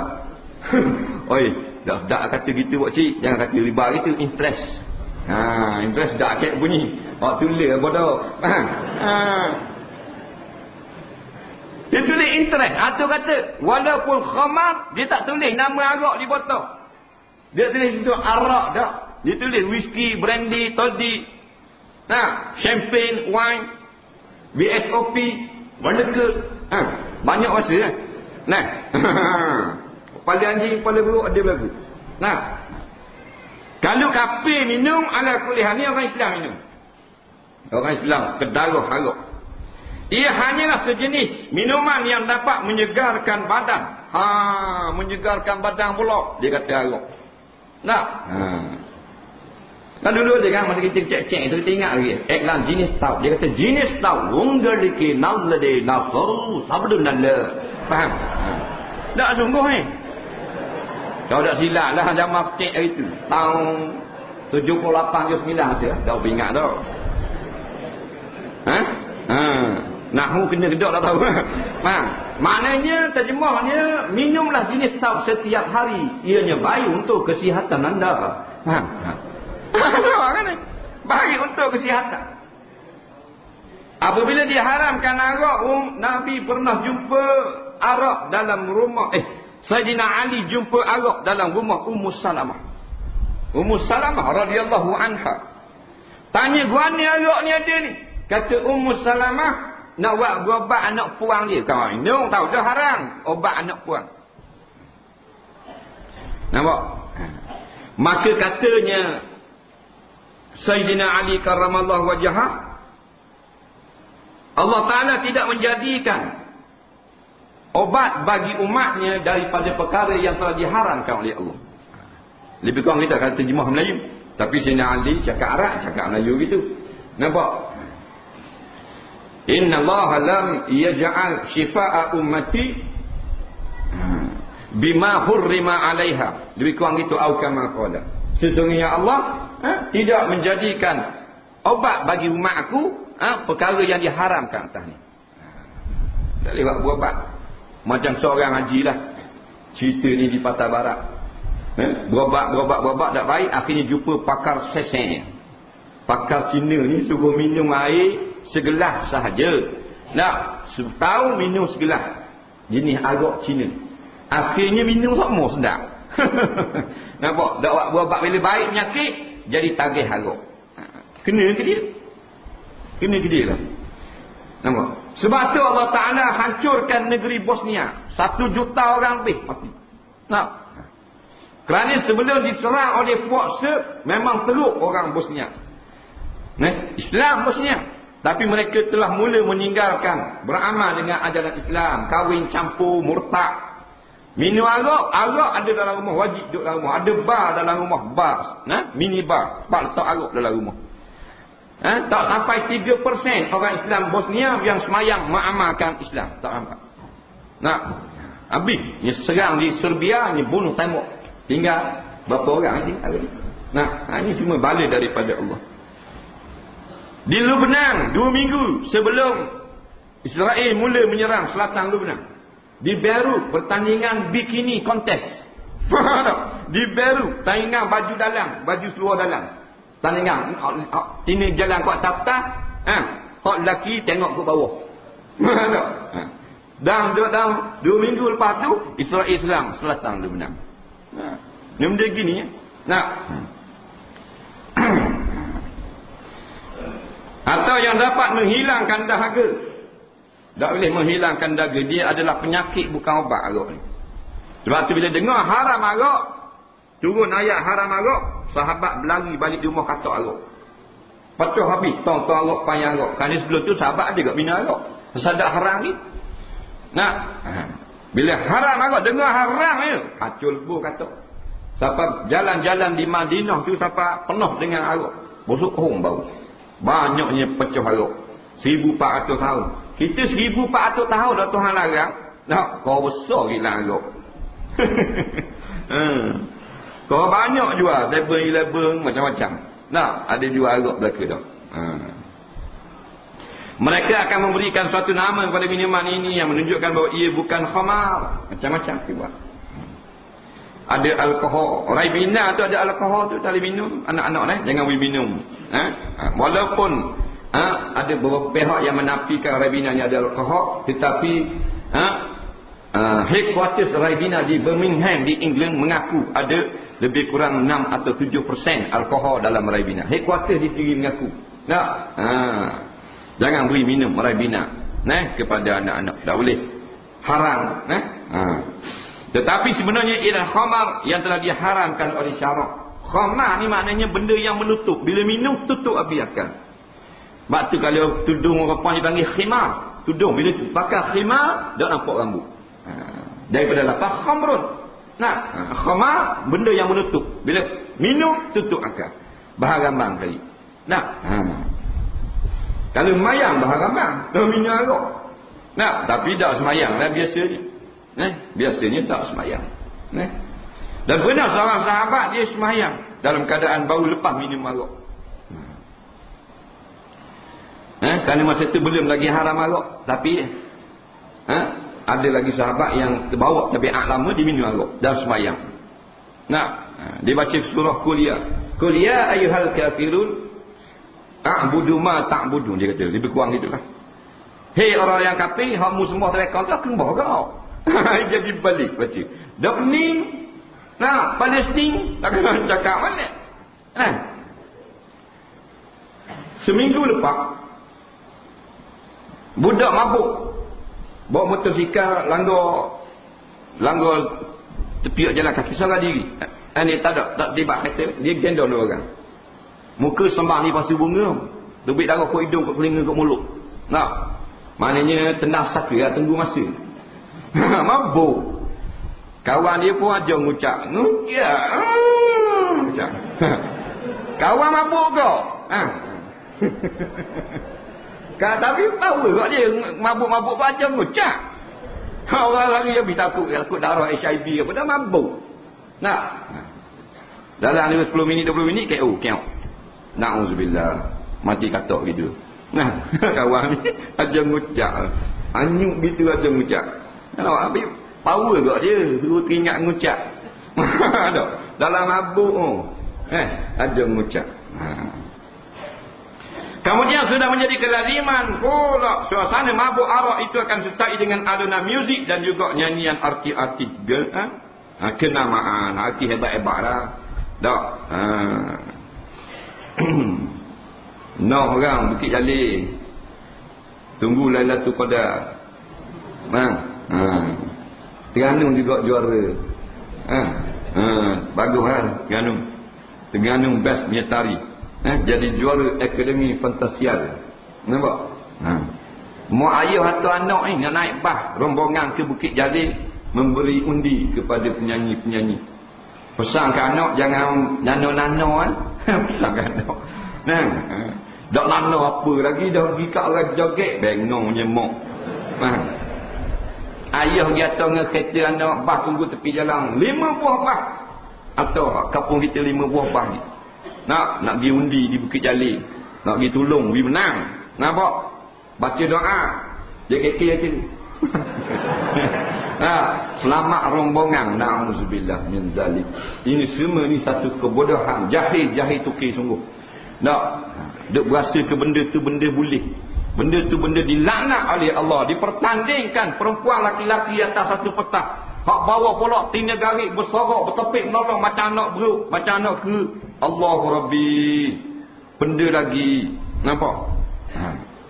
Oi, dah kata gitu pak cik. Jangan kata riba itu interest. Interest dah cek bunyi. Awak tulis bodoh. Dia tulis interest. Atau kata walaupun khamar, dia tak tulis nama arak di botol. Dia tulis itu arak dah. Dia tulis whisky, brandy, toddy, champagne, wine, BSOP, vodka. Banyak masa kan. Kepala anjing, kepala buruk ada berlaku. Kalau kafir minum, ala kuliah ni orang Islam minum. Orang Islam kedarah arak. Ia hanyalah sejenis minuman yang dapat menyegarkan badan. Menyegarkan badan pula. Dia kata arak. Tak? Kan dulu dia kan, masa kita cek-cek itu, kita ingat lagi. Iklan jenis tau. Dia kata jenis tau. Unggaliki nalade nasaru sabdunalla. Faham? Tak sungguh ni. Kau tak silap lah zaman cek hari tu. Tahun 78 ke 9 saja. Tak ingat dah. Nahu kena kedok tak tahu. Maknanya terjemahnya, minumlah jenis tau setiap hari. Ianya baik untuk kesihatan anda. Baik untuk kesihatan. Apabila diharamkan arak, Nabi pernah jumpa arak dalam rumah. Sayyidina Ali jumpa arak dalam rumah Ummu Salamah. Ummu Salamah radhiyallahu anha. Tanya, gua ni arak ni ada ni. Kata Ummu Salamah, nak buat berobat anak puang dia. Kau minum tahu dah haram obat anak puang. Nampak? Maka katanya Sayyidina Ali karramallahu wajhah, Allah Ta'ala tidak menjadikan obat bagi umatnya daripada perkara yang telah diharamkan oleh Allah. Lebih kurang kita kata terjemah Melayu. Tapi Sayyidina Ali cakap Arab, cakap Melayu gitu. Nampak? Inna Allah lam yaj'al shifa'a ummati bima hurrima 'alaiha. Lebih kurang itu au kama qala. Sesungguhnya Allah tidak menjadikan obat bagi umatku perkara yang diharamkan atas ni. Tak lewat berobat. Macam seorang haji lah. Cerita ni di Patah Barat. Berobat tak baik. Akhirnya jumpa pakar sesen. Pakar Cina ni suruh minum air segelas sahaja. Nak setahun minum segelas. Jenis arak Cina. Akhirnya minum semua sedap. Nampak? Tak berobat bila baik penyakit, jadi tagih arak. Kena ke dia? Kena ke dia lah. Nampak? Sebab tu Allah Ta'ala hancurkan negeri Bosnia. 1 juta orang lebih mati. Nampak? Kerana sebelum diserang oleh puak Serb, memang teruk orang Bosnia. Islam Bosnia. Tapi mereka telah mula meninggalkan, beramal dengan ajaran Islam, kahwin campur, murtad. Minum arak ada dalam rumah, wajib duduk dalam rumah. Ada bar dalam rumah, bar, mini bar, sebab letak arak dalam rumah. Tak sampai 3% orang Islam Bosnia yang semayang mengamalkan Islam. Tak sampai. Habis, dia serang di Serbia, dia bunuh tembok. Tinggal berapa orang ni? Ini semua bala daripada Allah. Di Lebanon 2 minggu sebelum Israel mula menyerang selatan Lebanon, di Beirut pertandingan bikini kontes. Di Beirut tandingan baju dalam, baju seluar dalam. Tandingan ini jalan kuat tap-tap, hak lelaki tengok ke bawah. Dan 2 minggu lepas tu Israel Islam selatan Lebanon. Ni benda gini ya. Atau yang dapat menghilangkan dahaga. Tak boleh menghilangkan dahaga. Dia adalah penyakit, bukan obat arak ni. Sebab tu bila dengar haram arak, turun ayat haram arak, sahabat berlari balik di rumah katak arak. Patuh habis tong-tong arak, payah arak. Kerana sebelum tu sahabat ada kat minum arak. Sedap haram ni. Bila haram arak, dengar haram je, hacul bu katak. Sampai jalan-jalan di Madinah tu sampai penuh dengan arak. Busuk hong bau. Banyaknya pecah arak. 1400 tahun. Kita 1400 tahun dah Tuhan larang. Kau besar gila arak. Kau banyak jual 7-Eleven macam-macam. Ada jual arak belaka dah. Mereka akan memberikan suatu nama kepada minuman ini yang menunjukkan bahawa ia bukan khamar. Macam-macam juga. Ada alkohol. Ribena tu ada alkohol tu, tak boleh minum. Anak-anak jangan boleh minum. Walaupun ada beberapa pihak yang menafikan Ribena ni ada alkohol, tetapi headquarters Ribena di Birmingham di England mengaku ada lebih kurang 6 atau 7% alkohol dalam Ribena. Headquarters di sendiri mengaku. Jangan beri minum Ribena kepada anak-anak. Tak boleh. Haram. Tetapi sebenarnya ialah khamar yang telah diharamkan oleh syarak. Khamar ni maknanya benda yang menutup. Bila minum, tutup api akan. Sebab tu kalau tudung orang Pahang dipanggil khimar. tudung. Bila pakai khimar, tak nampak rambut. Daripada lapar khamrun. Nah, khamar, benda yang menutup. Bila minum, tutup akal. Bahar rambang kali. Nah, kalau mayang bahar rambang, tak minum arak. Nah, tapi tak semayang lah biasanya. Biasanya tak semayang. Dan benar seorang sahabat dia semayang dalam keadaan baru lepas minum arak. Kerana masa itu belum lagi haram arak. Tapi ada lagi sahabat yang terbawa tabiat lama dia minum arak dan semayang. Dia baca surah Qul ya ayyuhal kafirun a'budu ma ta'budun, dia kata lebih kurang gitulah. Hei orang yang kafir, kamu semua tereka tak kembang kau. Jadi balik baca. Dah pening. Palestin tak kena cakap mana. Seminggu lepas budak mabuk bawa motosikal langgar tepi jalan kaki seorang diri. Ini tak tiba kata dia gendong dua orang. Muka sembang ni pasu bunga, tubik darah kat hidung, kat telinga, kat mulut. Maknanya tenang saka lah, tunggu masa. Mabuk. Kawan dia pun ajar ngucap. Ngucap. Kawan mabuk kau. Tapi tahu kat dia mabuk-mabuk baca ngucap. Orang lagi lebih takut darah HIV apa dah mabuk. Dalam 10 minit 20 minit KO. Na'udzubillah. Mati katok gitu. Kawan ni ajar ngucap. Anyuk gitu ajar ngucap. Habis power kat dia. Suruh teringat ngucap. Dalam mabuk ajar ngucap. Kemudian sudah menjadi kelaziman pula suasana mabuk arak itu akan sertai dengan alunan muzik dan juga nyanyian arti-arti kenamaan, arti hebat-hebat lah. Tak. Orang Bukit Jalil tunggu Lailatul Qadar. Terengganu juga juara. Bagus lah Terengganu best punya tari. Jadi juara Akademi Fantasial. Nampak? Mak ayah atau anak ni nak naik bas rombongan ke Bukit Jalil memberi undi kepada penyanyi-penyanyi. Pesan ke anak jangan nano-nano kan. Pesan ke anak. Tak nano apa lagi dah pergi kat orang joget bengongnya mak. Ayah kata dengan kereta anak bas tunggu tepi jalan 5 buah bas. Atau kampung kita 5 buah bas ni. Nak pergi undi di Bukit Jalil. Nak pergi tolong, pergi menang. Nampak? Baca doa. Dia kekek macam ni. Selamat rombongan. Na'udzubillah min zalik. Ini semua ni satu kebodohan. Jahil tukir sungguh. Tak. Duk berasa ke benda tu benda boleh. Benda tu benda dilaknat oleh Allah. Dipertandingkan perempuan laki-laki atas satu petak. Hak bawa pula tina garik bersorak bertepik menolong macam anak beruk, macam anak ke. Allahu Rabbi. Benda lagi. Nampak?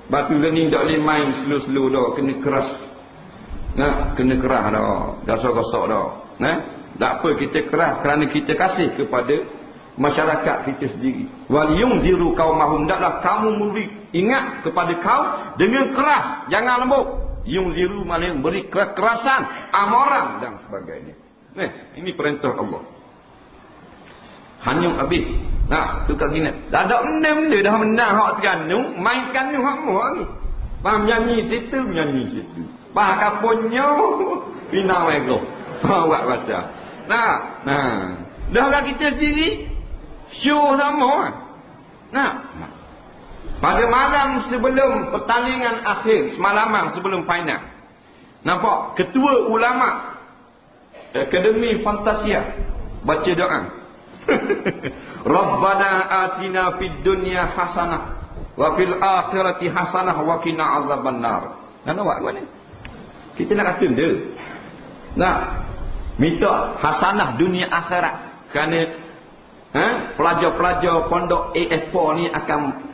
Batu ni tak boleh main slow-slow dah, kena keras. Kena keras dah. Gasak-gasak dah. Tak apa kita keras kerana kita kasih kepada masyarakat kita sendiri. Wal yunziru qaumahum, daklah kamu memberi ingat kepada kaum dengan keras, jangan lembut. Yunziru maknanya beri kekerasan, amaran dan sebagainya. Ini perintah Allah. Hanyung habis. Tukar gini. Dah ada benda dah menang hak Terengganu, mainkan ni hak mu ni. Faham nyanyi situ, nyanyi situ. Bah kaponyo bina wego. Buat bahasa. Dah lah kita sendiri show sama. Pada malam sebelum pertandingan akhir, semalaman sebelum final. Nampak? Ketua ulama Akademi Fantasia baca doa. Rabbana atina fid dunya hasanah wa fil akhirati hasanah wa qina azabannar. Nampak apa ni? Kita nak kata dia. Minta hasanah dunia akhirat. Kerana pelajar-pelajar pondok AF4 ni akan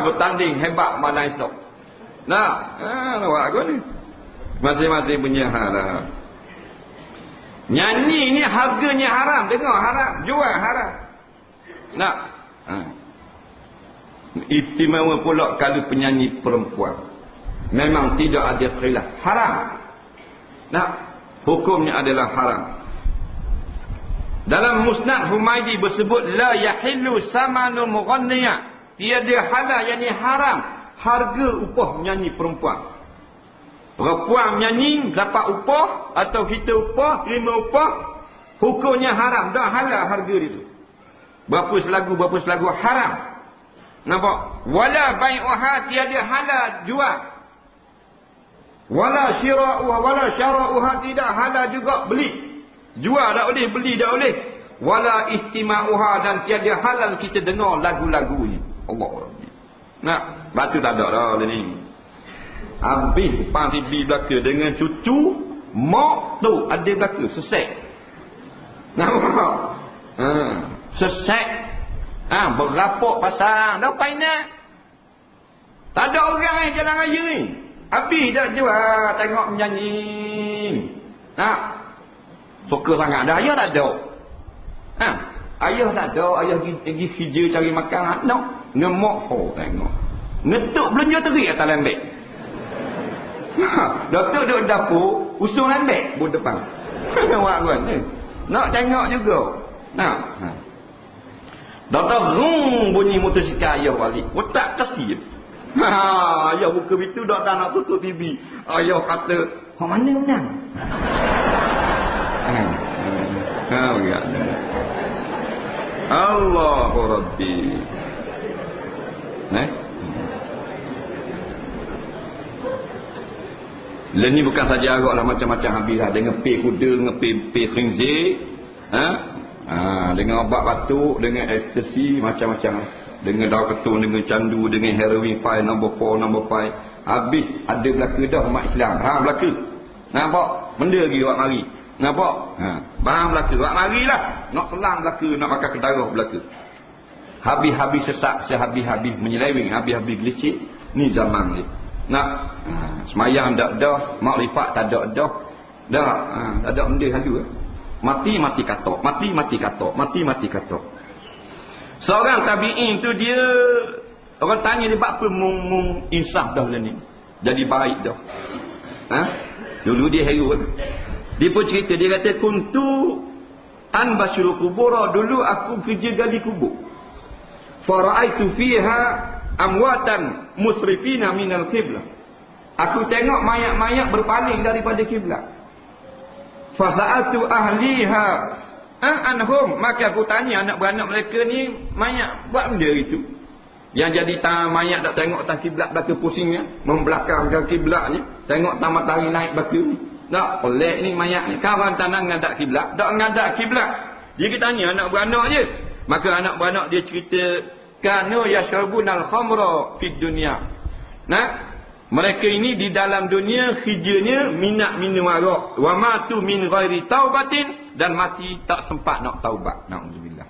bertanding hebat mana esok. Nampak aku ni. Masing-masing punya hal. Nyanyi ni harganya haram. Dengar haram. Jual haram. Istimewa pula kalau penyanyi perempuan. memang tidak ada khilaf. Haram. Nah, hukumnya adalah haram. Dalam Musnad Humaydi bersebut la yahillu samanul mughanniya. Tiada halal, yakni haram harga upah menyanyi perempuan. Perempuan menyanyi dapat upah atau kita upah, terima upah, hukumnya haram. Tak halal harga itu. Berapa selagu haram. Nampak? Wala bai'uha, tiada halal jual. Wala syara'uha, tidak halal juga beli. Jual tak boleh, beli tak boleh. Wala istima'uha, dan tiada halal kita dengar lagu-lagu ni. Allah. Nah, batu tak ada dah ni. Habis depan TV belaka dengan cucu, mak tu ada belaka, sesek. Nampak? Sesek. Berapuk pasang. Dah painat. Tak ada orang jalan raya ni. Habis dah jual, tengok menyanyi. Suka sangat dah. Ayah tak ada. Ayah tak ada. Ayah pergi kerja cari makan. No. Ngemok. Tengok. Ngetuk belanja terik atas lembek. Doktor duduk dapur, usung lembek buat depan. Nampak kan? Nak tengok juga. Doktor bunyi motosikal ayah balik. Otak kasih. Ayah buka pintu, doktor nak tutup TV. Ayah kata, mana menang? Allahu Rabbi. Lain ni bukan saja agak lah, macam-macam habis lah. Dengan pay kuda, dengan pay khinzir, dengan obat batuk, dengan ekstasi, macam-macam. Dengan daun ketung, dengan candu, dengan heroin 5, nombor 4, nombor 5. Habis ada belaka dah umat Islam. Belaka. Nampak? Benda lagi buat mari. Nampak? Bahang belaka. Buat marilah. Nak kelang belaka, nak makan kedarah belaka. Habis-habis sesak, sehabis-habis menyeleweng, habis-habis gelicik. Ni zaman ni. Semayang tak dah, makrifat tak ada dah. Tak ada benda halu. Mati katok, mati katok. Seorang tabi'in tu dia, orang tanya dia apa mung insaf dah lah ni. Jadi baik dah. Dulu dia hero. Dia pun cerita, dia kata kuntu anbashuru kubura, dulu aku kerja gali kubur. Fara'aitu fiha amwatan musrifina minal qiblah. Aku tengok mayat-mayat berpaling daripada kiblat. Fasa'atu ahliha anhum, maka aku tanya anak beranak mereka ni, mayat buat benda itu. Yang jadi mayat tak tengok tak kiblat, belaka pusingnya, membelakangkan kiblatnya, tengok tak matahari naik batu ni. Tak pelik ni mayat ni, kawan tanang ngadak kiblat, tak ngadak kiblat. Dia tanya anak beranak je. Maka anak beranak dia cerita, kanu yashrabunal khamra fid dunya. Mereka ini di dalam dunia kerjanya minat minum arak. Wa matu min ghairi taubatin, dan mati tak sempat nak taubat. Nauzubillah.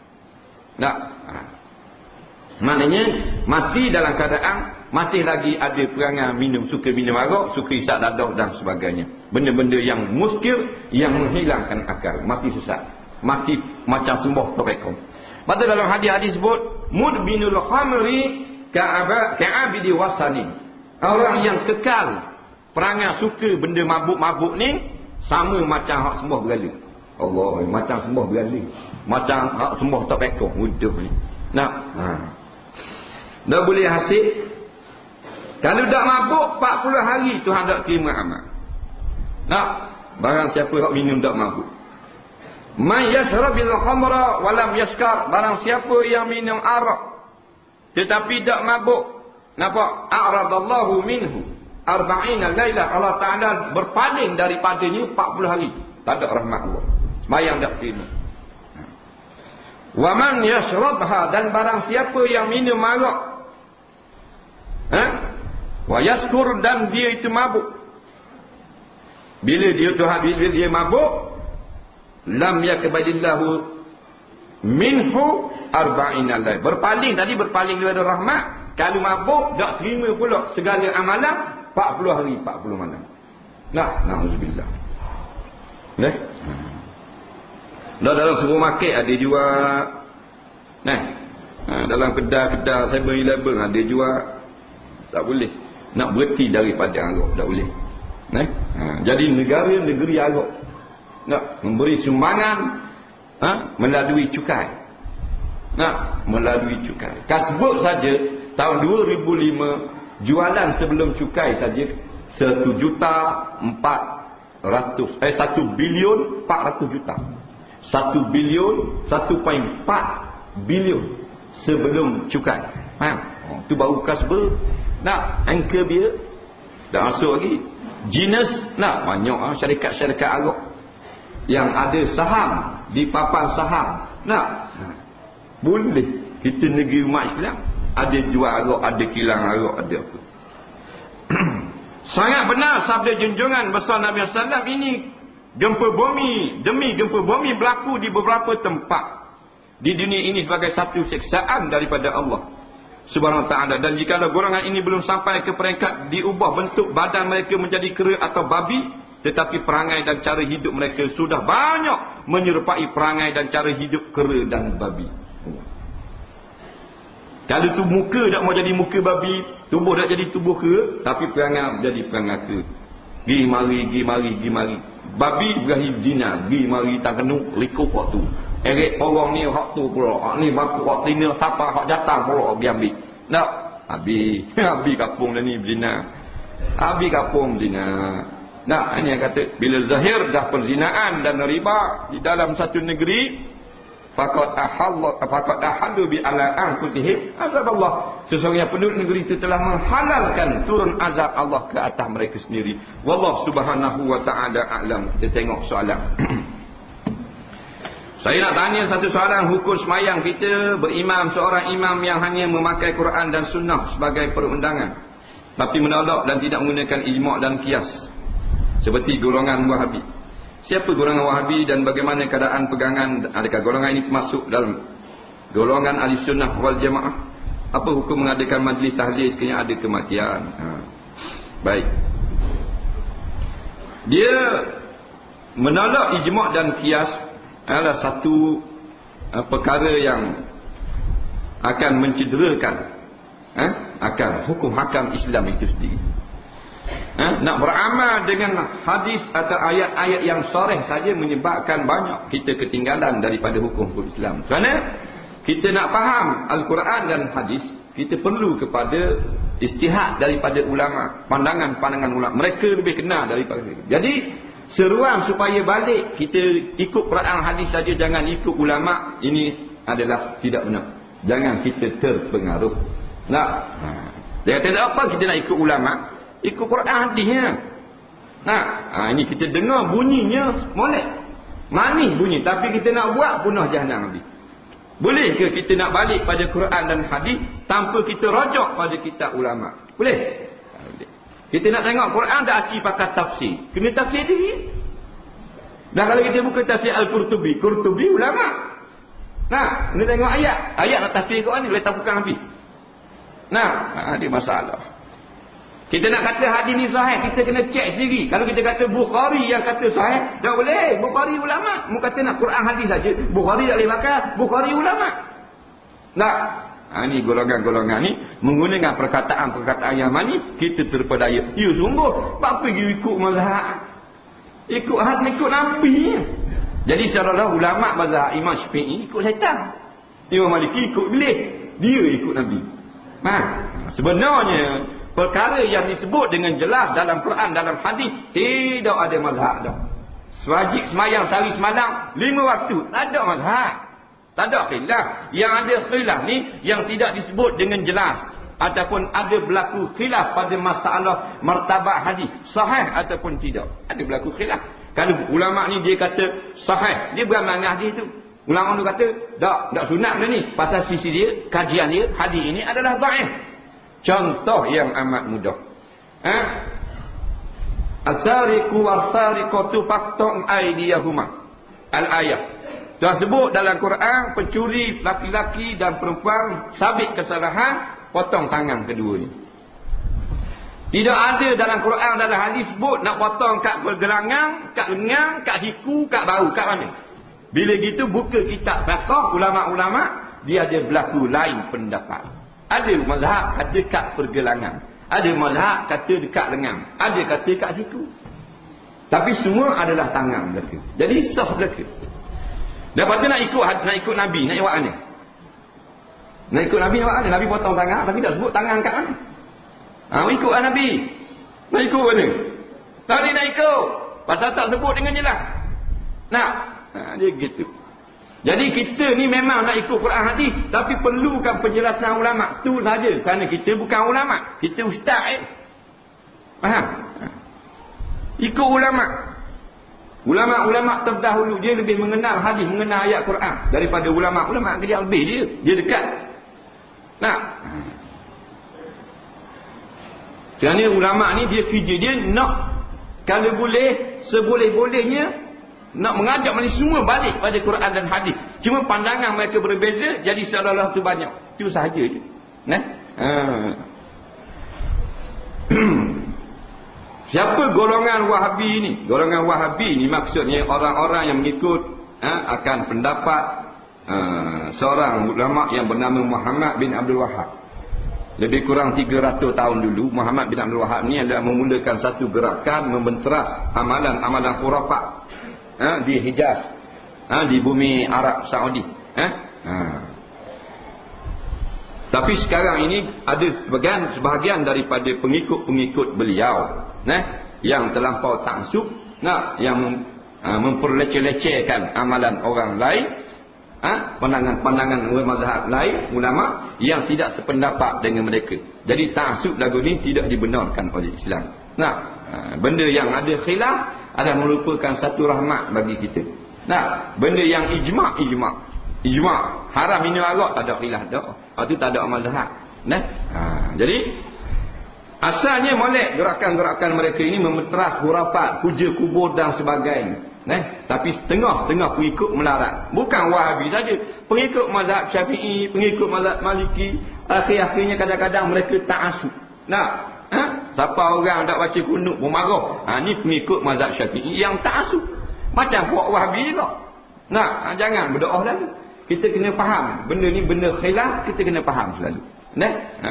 Maknanya mati dalam keadaan masih lagi ada perangai minum, suka minum arak, suka isap dadah dan sebagainya. Benda-benda yang muskil, yang menghilangkan akal. Mati sesat. Mati macam sembah torekom. Pada dalam hadis-hadis sebut mudbinul khamri ka'abidi wasani. Orang yang kekal perangai suka benda mabuk-mabuk ni sama macam hak sembah berhala. Allah, macam sembah berhala. Macam hak sembah tak pekong. Udah ni. Dah boleh hasil. Kalau tak mabuk 40 hari Tuhan tak terima amal. Barang siapa hak minum tak mabuk. Man yashrabil khamra wa lam yashkar, barang siapa yang minum arak tetapi tak mabuk. Nampak? A'radallahu minhu 40 lailah, Allah Taala berpaling daripadanya 40 hari. Tak ada rahmat Allah. Sembahyang tak terima. Wa man yashrabha, dan barang siapa yang minum arak wa yaskur, dan dia itu mabuk. Bila dia mabuk, lam yakbalillahu minhu 40 lail. Berpaling tadi, berpaling daripada rahmat. Kalau mabuk tak terima pula segala amalan 40 hari 40 malam. Na'udzubillah. Dalam supermarket ada jual. Dalam kedai-kedai 7-Eleven ada jual. Tak boleh. nak berhenti daripada arak, tak boleh. Jadi negara-negeri arak nak memberi sumbangan melalui cukai. Melalui cukai. Kasbut saja tahun 2005 jualan sebelum cukai saja 1,400,000,000 1 bilion 400 juta. 1 bilion 1.4 bilion sebelum cukai. Tu baru kasbut. Angka dia dah masuk lagi. Jinas banyak syarikat-syarikat arak yang ada saham di papan saham. Boleh kita negeri umat Islam ada jual arak, ada kilang arak, ada apa. Sangat benar sabda junjungan besar Nabi SAW ini. Gempa bumi demi gempa bumi berlaku di beberapa tempat di dunia ini sebagai satu siksaan daripada Allah Subhanahu wa ta'ala. Dan jika golongan ini belum sampai ke peringkat diubah bentuk badan mereka menjadi kera atau babi, tetapi perangai dan cara hidup mereka sudah banyak menyerupai perangai dan cara hidup kera dan babi. Kalau tu muka tak mau jadi muka babi, tubuh tak jadi tubuh kera, tapi perangai jadi perangai kera. Gi mari. Babi berakhir zina, gi mari tak kena likuk waktu. Erek orang ni hak tu pula. Hak ni baku hak tina siapa hak datang pula biar ambil. Tak. Habis kampung dah ni berzina. Habis kampung berzina. Ini yang kata bila zahir dah perzinaan dan riba di dalam satu negeri, faqad ahallu bi ala anfusihim azab Allah. Sesungguhnya penduduk negeri itu telah menghalalkan turun azab Allah ke atas mereka sendiri. Wallahu subhanahu wa ta'ala a'lam. Kita tengok soalan. Saya nak tanya satu soalan. Hukum semayang kita berimam seorang imam yang hanya memakai Quran dan sunnah sebagai perundangan, tapi menolak dan tidak menggunakan ijma' dan qiyas seperti golongan Wahabi. Siapa golongan Wahabi dan bagaimana keadaan pegangan? Adakah golongan ini termasuk dalam golongan ahli sunnah wal jamaah? Apa hukum mengadakan majlis tahlil sekiranya ada kematian? Baik. Dia menolak ijma' dan qiyas adalah satu perkara yang akan mencederakan akan hukum hakam Islam itu sendiri. Nak beramal dengan hadis atau ayat-ayat yang sharih saja menyebabkan banyak kita ketinggalan daripada hukum Islam. Kerana kita nak faham Al-Quran dan hadis, kita perlu kepada istihad daripada ulama, pandangan-pandangan ulama. Mereka lebih kenal daripada kita. Jadi seruan supaya balik kita ikut Quran hadis saja, jangan ikut ulama, ini adalah tidak benar. Jangan kita terpengaruh. Dia kata apa kita nak ikut ulama? Ikut Quran hadisnya. Ini kita dengar bunyinya molek, manis bunyi, tapi kita nak buat punah jahanam habis. Boleh ke kita nak balik pada Quran dan hadis tanpa kita rujuk pada kitab ulama? Boleh? Kita nak tengok Quran dah aci pakai tafsir, kena tafsir diri. Dan kalau kita buka tafsir Al-Qurtubi, Qurtubi ulama. Kena tengok ayat nak tafsir Quran ni boleh tafukan habis. Ada masalah. Kita nak kata hadis ni sahih, kita kena cek sendiri. Kalau kita kata Bukhari yang kata sahih, tak boleh. Bukhari ulama. Mu kata nak Quran hadis saja, Bukhari tak boleh pakai, Bukhari ulama. Ini golongan-golongan ni menggunakan perkataan-perkataan yang manis, kita terpedaya. Ya sungguh, apa pergi ikut mazhab? Ikut hadis, ikut Nabi. Jadi seolah-olah ulama mazhab Imam Syafi'i ikut syaitan. Imam Maliki ikut Iblis, dia ikut Nabi. Sebenarnya perkara yang disebut dengan jelas dalam Quran, dalam hadis, tidak ada mazhab dah. Wajib semayang sehari semalam 5 waktu, tak ada mazhab, tak ada khilaf. Yang ada khilaf ni yang tidak disebut dengan jelas, ataupun ada berlaku khilaf pada masalah martabat hadis, sahih ataupun tidak, ada berlaku khilaf. Kalau ulama ni dia kata sahih, dia beramal dengan hadis tu. Ulama tu kata tak sunat benda ni, pasal sisi dia, kajian dia, hadis ini adalah dhaif. Contoh yang amat mudah. As-sariqu was-sariqatu faqtu' aydiyahuma. Al-ayat. Tersebut dalam Quran, pencuri laki-laki dan perempuan sabit kesalahan, potong tangan kedua ni. Tidak ada dalam Quran, dalam hadis sebut nak potong kat pergelangan, kat lengan, kat siku, kat bahu, kat mana. Bila gitu buka kitab fiqh ulama-ulama, dia ada berlaku lain pendapat. Ada mazhab kata kat pergelangan, Ada mazhab kata dekat lengan, ada kata kat situ. Tapi semua adalah tangan belaka. Jadi sah belaka. Lepas tu nak ikut Nabi, nak buat mana? Nak ikut Nabi buat mana? Nabi potong tangan tapi tak sebut tangan kat mana. Ikut Nabi. Nak ikut mana? Tadi nak ikut. Pasal tak sebut dengan jelas. Nak. Dia gitu. Jadi kita ni memang nak ikut Quran hadis, tapi perlukan penjelasan ulama. Tu saja. Kerana kita bukan ulama. Kita ustaz. Faham? Ikut ulama. Ulama terdahulu dia lebih mengenal hadis, mengenal ayat Quran daripada ulama kerja lebih dia. Dia dekat. Nah. Kerana ulama ni dia kerja dia nak kalau boleh seboleh-bolehnya nak mengajak manusia semua balik pada Quran dan hadis. Cuma pandangan mereka berbeza, jadi seolah-olah tu banyak. Itu sahaja je. Nah. Siapa golongan Wahabi ni? Golongan Wahabi ni maksudnya orang-orang yang mengikut akan pendapat seorang ulama yang bernama Muhammad bin Abdul Wahab. Lebih kurang 300 tahun dulu, Muhammad bin Abdul Wahab ni adalah memulakan satu gerakan membenteras amalan-amalan khurafat di Hijaz, di bumi Arab Saudi. Tapi sekarang ini ada sebahagian daripada pengikut-pengikut beliau yang terlampau taksub, yang memperleceh-lecehkan amalan orang lain, pandangan-pandangan mazhab lain, ulama yang tidak sependapat dengan mereka. Jadi taksub lagu ni tidak dibenarkan oleh Islam. Benda yang ada khilaf adalah merupakan satu rahmat bagi kita. Benda yang ijma' haram minum arak tak ada khilaf dah. Itu tak ada mazhab. Jadi asalnya molek gerakan-gerakan mereka ini memeteras khurafat, puja kubur dan sebagainya. Tapi setengah-setengah pengikut melarat. Bukan Wahabi saja, pengikut mazhab Syafi'i, pengikut mazhab Maliki, akhir-akhirnya kadang-kadang mereka ta'assub. Siapa orang tak baca kunut pun marah. Ni pengikut mazhab Syafi'i yang ta'assub. Macam puak Wahabi juga. Jangan berdoa lagi. Kita kena faham benda ni benda khilaf, kita kena faham selalu.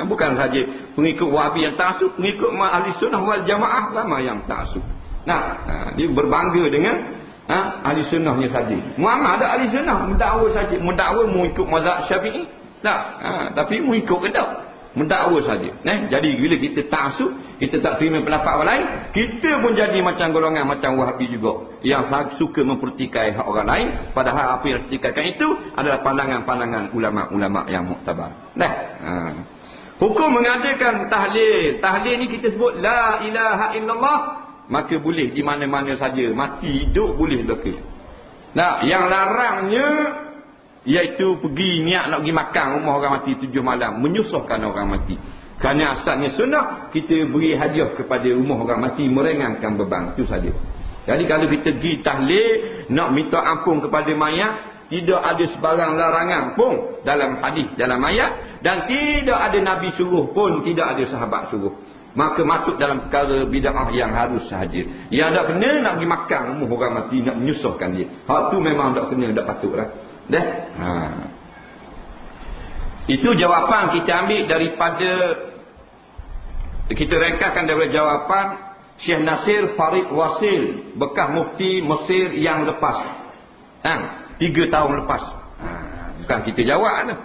Bukan saja pengikut Wahabi yang ta'assub, pengikut ahli sunnah wal jamaah lama yang ta'assub. Dia berbangga dengan ahli sunnahnya saja. Muhammad ada ahli sunnah mendakwa saja, mendakwa mengikut mazhab Syafi'i. Tapi mengikut ke tak? Mendakwa saja. Jadi bila kita ta'assub, kita tak terima pendapat orang lain, kita pun jadi macam golongan macam Wahabi juga, yang suka mempertikai hak orang lain, padahal apa yang dipertikaikan itu adalah pandangan-pandangan ulama-ulama yang muktabar. Hukum mengadakan tahlil. Tahlil ni kita sebut la ilaha illallah, maka boleh di mana-mana saja, mati hidup boleh belaka. Yang larangnya iaitu pergi niat nak pergi makan rumah orang mati 7 malam, menyusahkan orang mati. Kerana asalnya sunnah kita beri hadiah kepada rumah orang mati, meringankan beban. Itu saja. Jadi kalau kita pergi tahlil nak minta ampun kepada mayat, tidak ada sebarang larangan pun dalam hadis dalam ayat, dan tidak ada Nabi suruh pun, tidak ada sahabat suruh. Maka masuk dalam perkara bid'ah yang harus sahaja. Yang tak kena nak pergi makan rumah orang mati, nak menyusahkan dia. Hak tu memang tak kena, tak patutlah. Itu jawapan kita ambil daripada, kita rekahkan daripada jawapan Syekh Nasir Farid Wasil, bekas mufti Mesir yang lepas, 3 tahun lepas. Bukan kita jawab lah.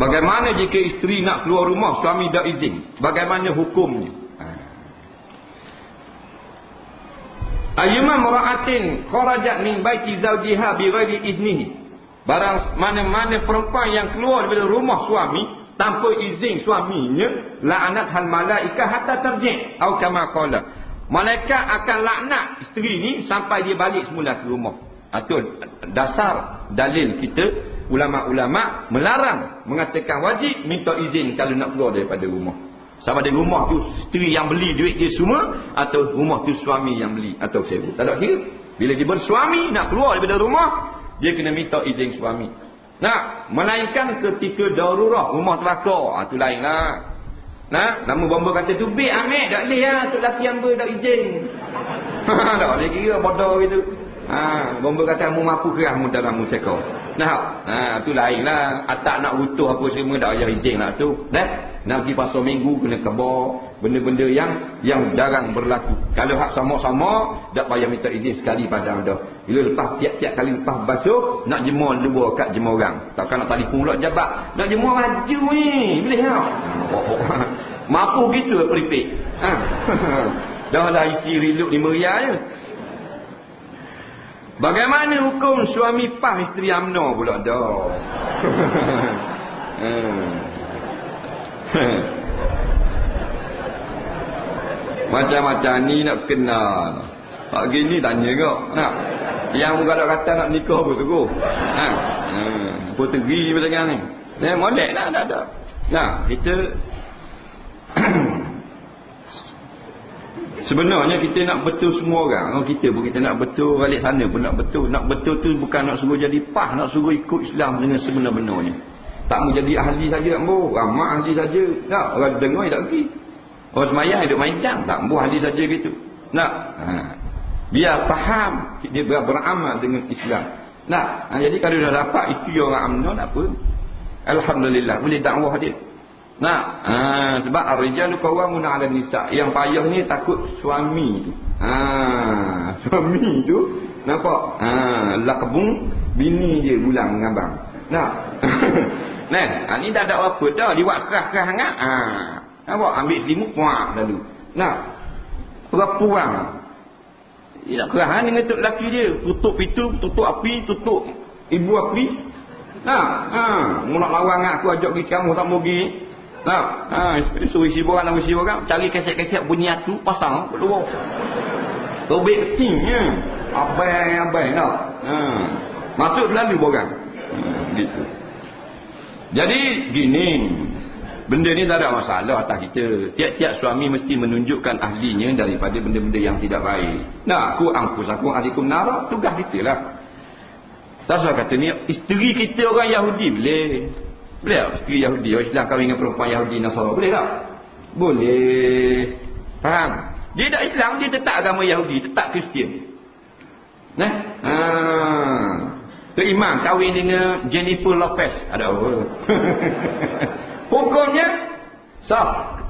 Bagaimana jika isteri nak keluar rumah, suami tak izin? Bagaimana hukumnya? Ayyuma mar'atin kharajat min baiti zawjiha bighairi iznihi. Barang mana-mana perempuan yang keluar daripada rumah suami tanpa izin suaminya, la'anat hal malaikah hatta tarji', atau kama qala. Malaikat akan laknat isteri ni sampai dia balik semula ke rumah. Itu dasar dalil kita, ulama-ulama melarang, mengatakan wajib minta izin kalau nak keluar daripada rumah. Sama ada rumah tu isteri yang beli, duit dia semua, atau rumah tu suami yang beli atau sewa. Tak ada kira. Bila dia bersuami nak keluar daripada rumah, dia kena minta izin suami. Melainkan ketika darurah, rumah terbakar, tu lain lah. Nama bomba kata tu, ambil tak boleh lah, tu lelaki hamba tak izin. Tak boleh kira bodoh gitu. Bomba kata mu mampu kerah mu dalam mu seko. Nah, tu lainlah. Atak nak rutuh apa semua dah payah izin nak tu. Nak pergi pasal minggu kena kebor. Benda-benda yang jarang berlaku. Kalau hak sama-sama, tak payah minta izin sekali padang dah. Bila lepas tiap-tiap kali lepas basuh, nak jemur dua kat jemur orang. Takkan nak telefon pula jabat. Nak jemur baju ni. Boleh tak? Mampu gitu peripik. Dah lah isi riluk 5 riyal je. Bagaimana hukum suami pah isteri UMNO pula dah? Macam-macam ni nak kenal. Tak gini tanya kau. Yang kalau kata nak nikah apa tu? Puteri macam ni. Molek lah tak ada. Kita sebenarnya kita nak betul semua orang. Kita pun kita nak betul, balik sana pun nak betul. Nak betul tu bukan nak suruh jadi pah, nak suruh ikut Islam dengan sebenar-benarnya. Tak mau jadi ahli saja, ramah ahli saja. Orang dengar tak pergi. Orang semayang hidup main jam, tak mau ahli saja gitu. Biar faham, dia beramal dengan Islam. Jadi kalau dah dapat isteri orang UMNO, tak apa. Alhamdulillah, boleh dakwah dia. Sebab ar-rijalu qawwamuna 'alan nisa. Yang payah ni takut suami tu. Suami tu nampak lakbung bini dia bulang dengan abang. Ni dah ada apa dah, dibuat kerah-kerah sangat. Nampak ambil selimut puak lalu. Perempuan. Dia nak kerah dengan tok lelaki dia, tutup pintu, tutup api, tutup ibu api. Mu nak lawan aku ajak pergi kamu tak mau pergi. Suruh isi borang nak isi borang, cari kaset-kaset bunyi atu pasang keluar. Tobek kecilnya. Abai nak. Masuk lalu borang. Gitu. Jadi gini, benda ni tak ada masalah atas kita. Tiap-tiap suami mesti menunjukkan ahlinya daripada benda-benda yang tidak baik. Aku ahlikum nara, tugas kita lah. Tak salah kata ni, isteri kita orang Yahudi boleh. Boleh tak? Isteri Yahudi, orang Islam kahwin dengan perempuan Yahudi Nasara. Boleh tak? Boleh. Faham? Dia tak Islam, dia tetap agama Yahudi, tetap Kristian. Tu imam kahwin dengan Jennifer Lopez. Ada apa? Hukumnya sah.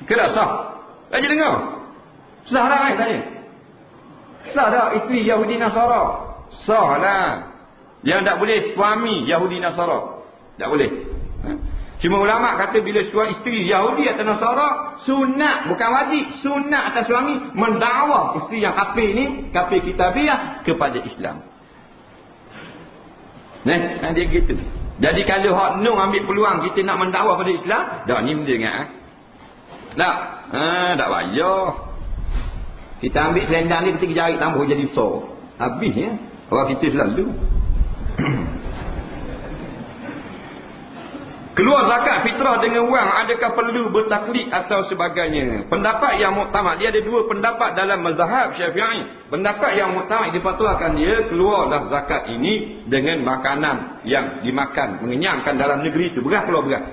Kena sah. Lagi dengar. Sah lah kan tanya. Sah dah isteri Yahudi Nasara. Sah lah. Yang tak boleh suami Yahudi Nasara. Tak boleh. Cuma ulama kata bila suami isteri Yahudi atau Nasara, sunat, bukan wajib, sunat atas suami mendakwa isteri yang kafir ni, kafir kitabiah kepada Islam. Dia gitu. Jadi kalau hak Nun ambil peluang kita nak mendakwa pada Islam, dah ni benda ingat. Tak payah. Kita ambil selendang ni, kita jari tambah jadi besar. Habis ya. Orang kita selalu. Keluar zakat fitrah dengan wang, adakah perlu bertaklid atau sebagainya? Pendapat yang muktamad, dia ada dua pendapat dalam mazhab Syafi'i. Pendapat yang muktamad difatwakan dia keluarlah zakat ini dengan makanan yang dimakan, mengenyangkan dalam negeri itu, beras keluar beras.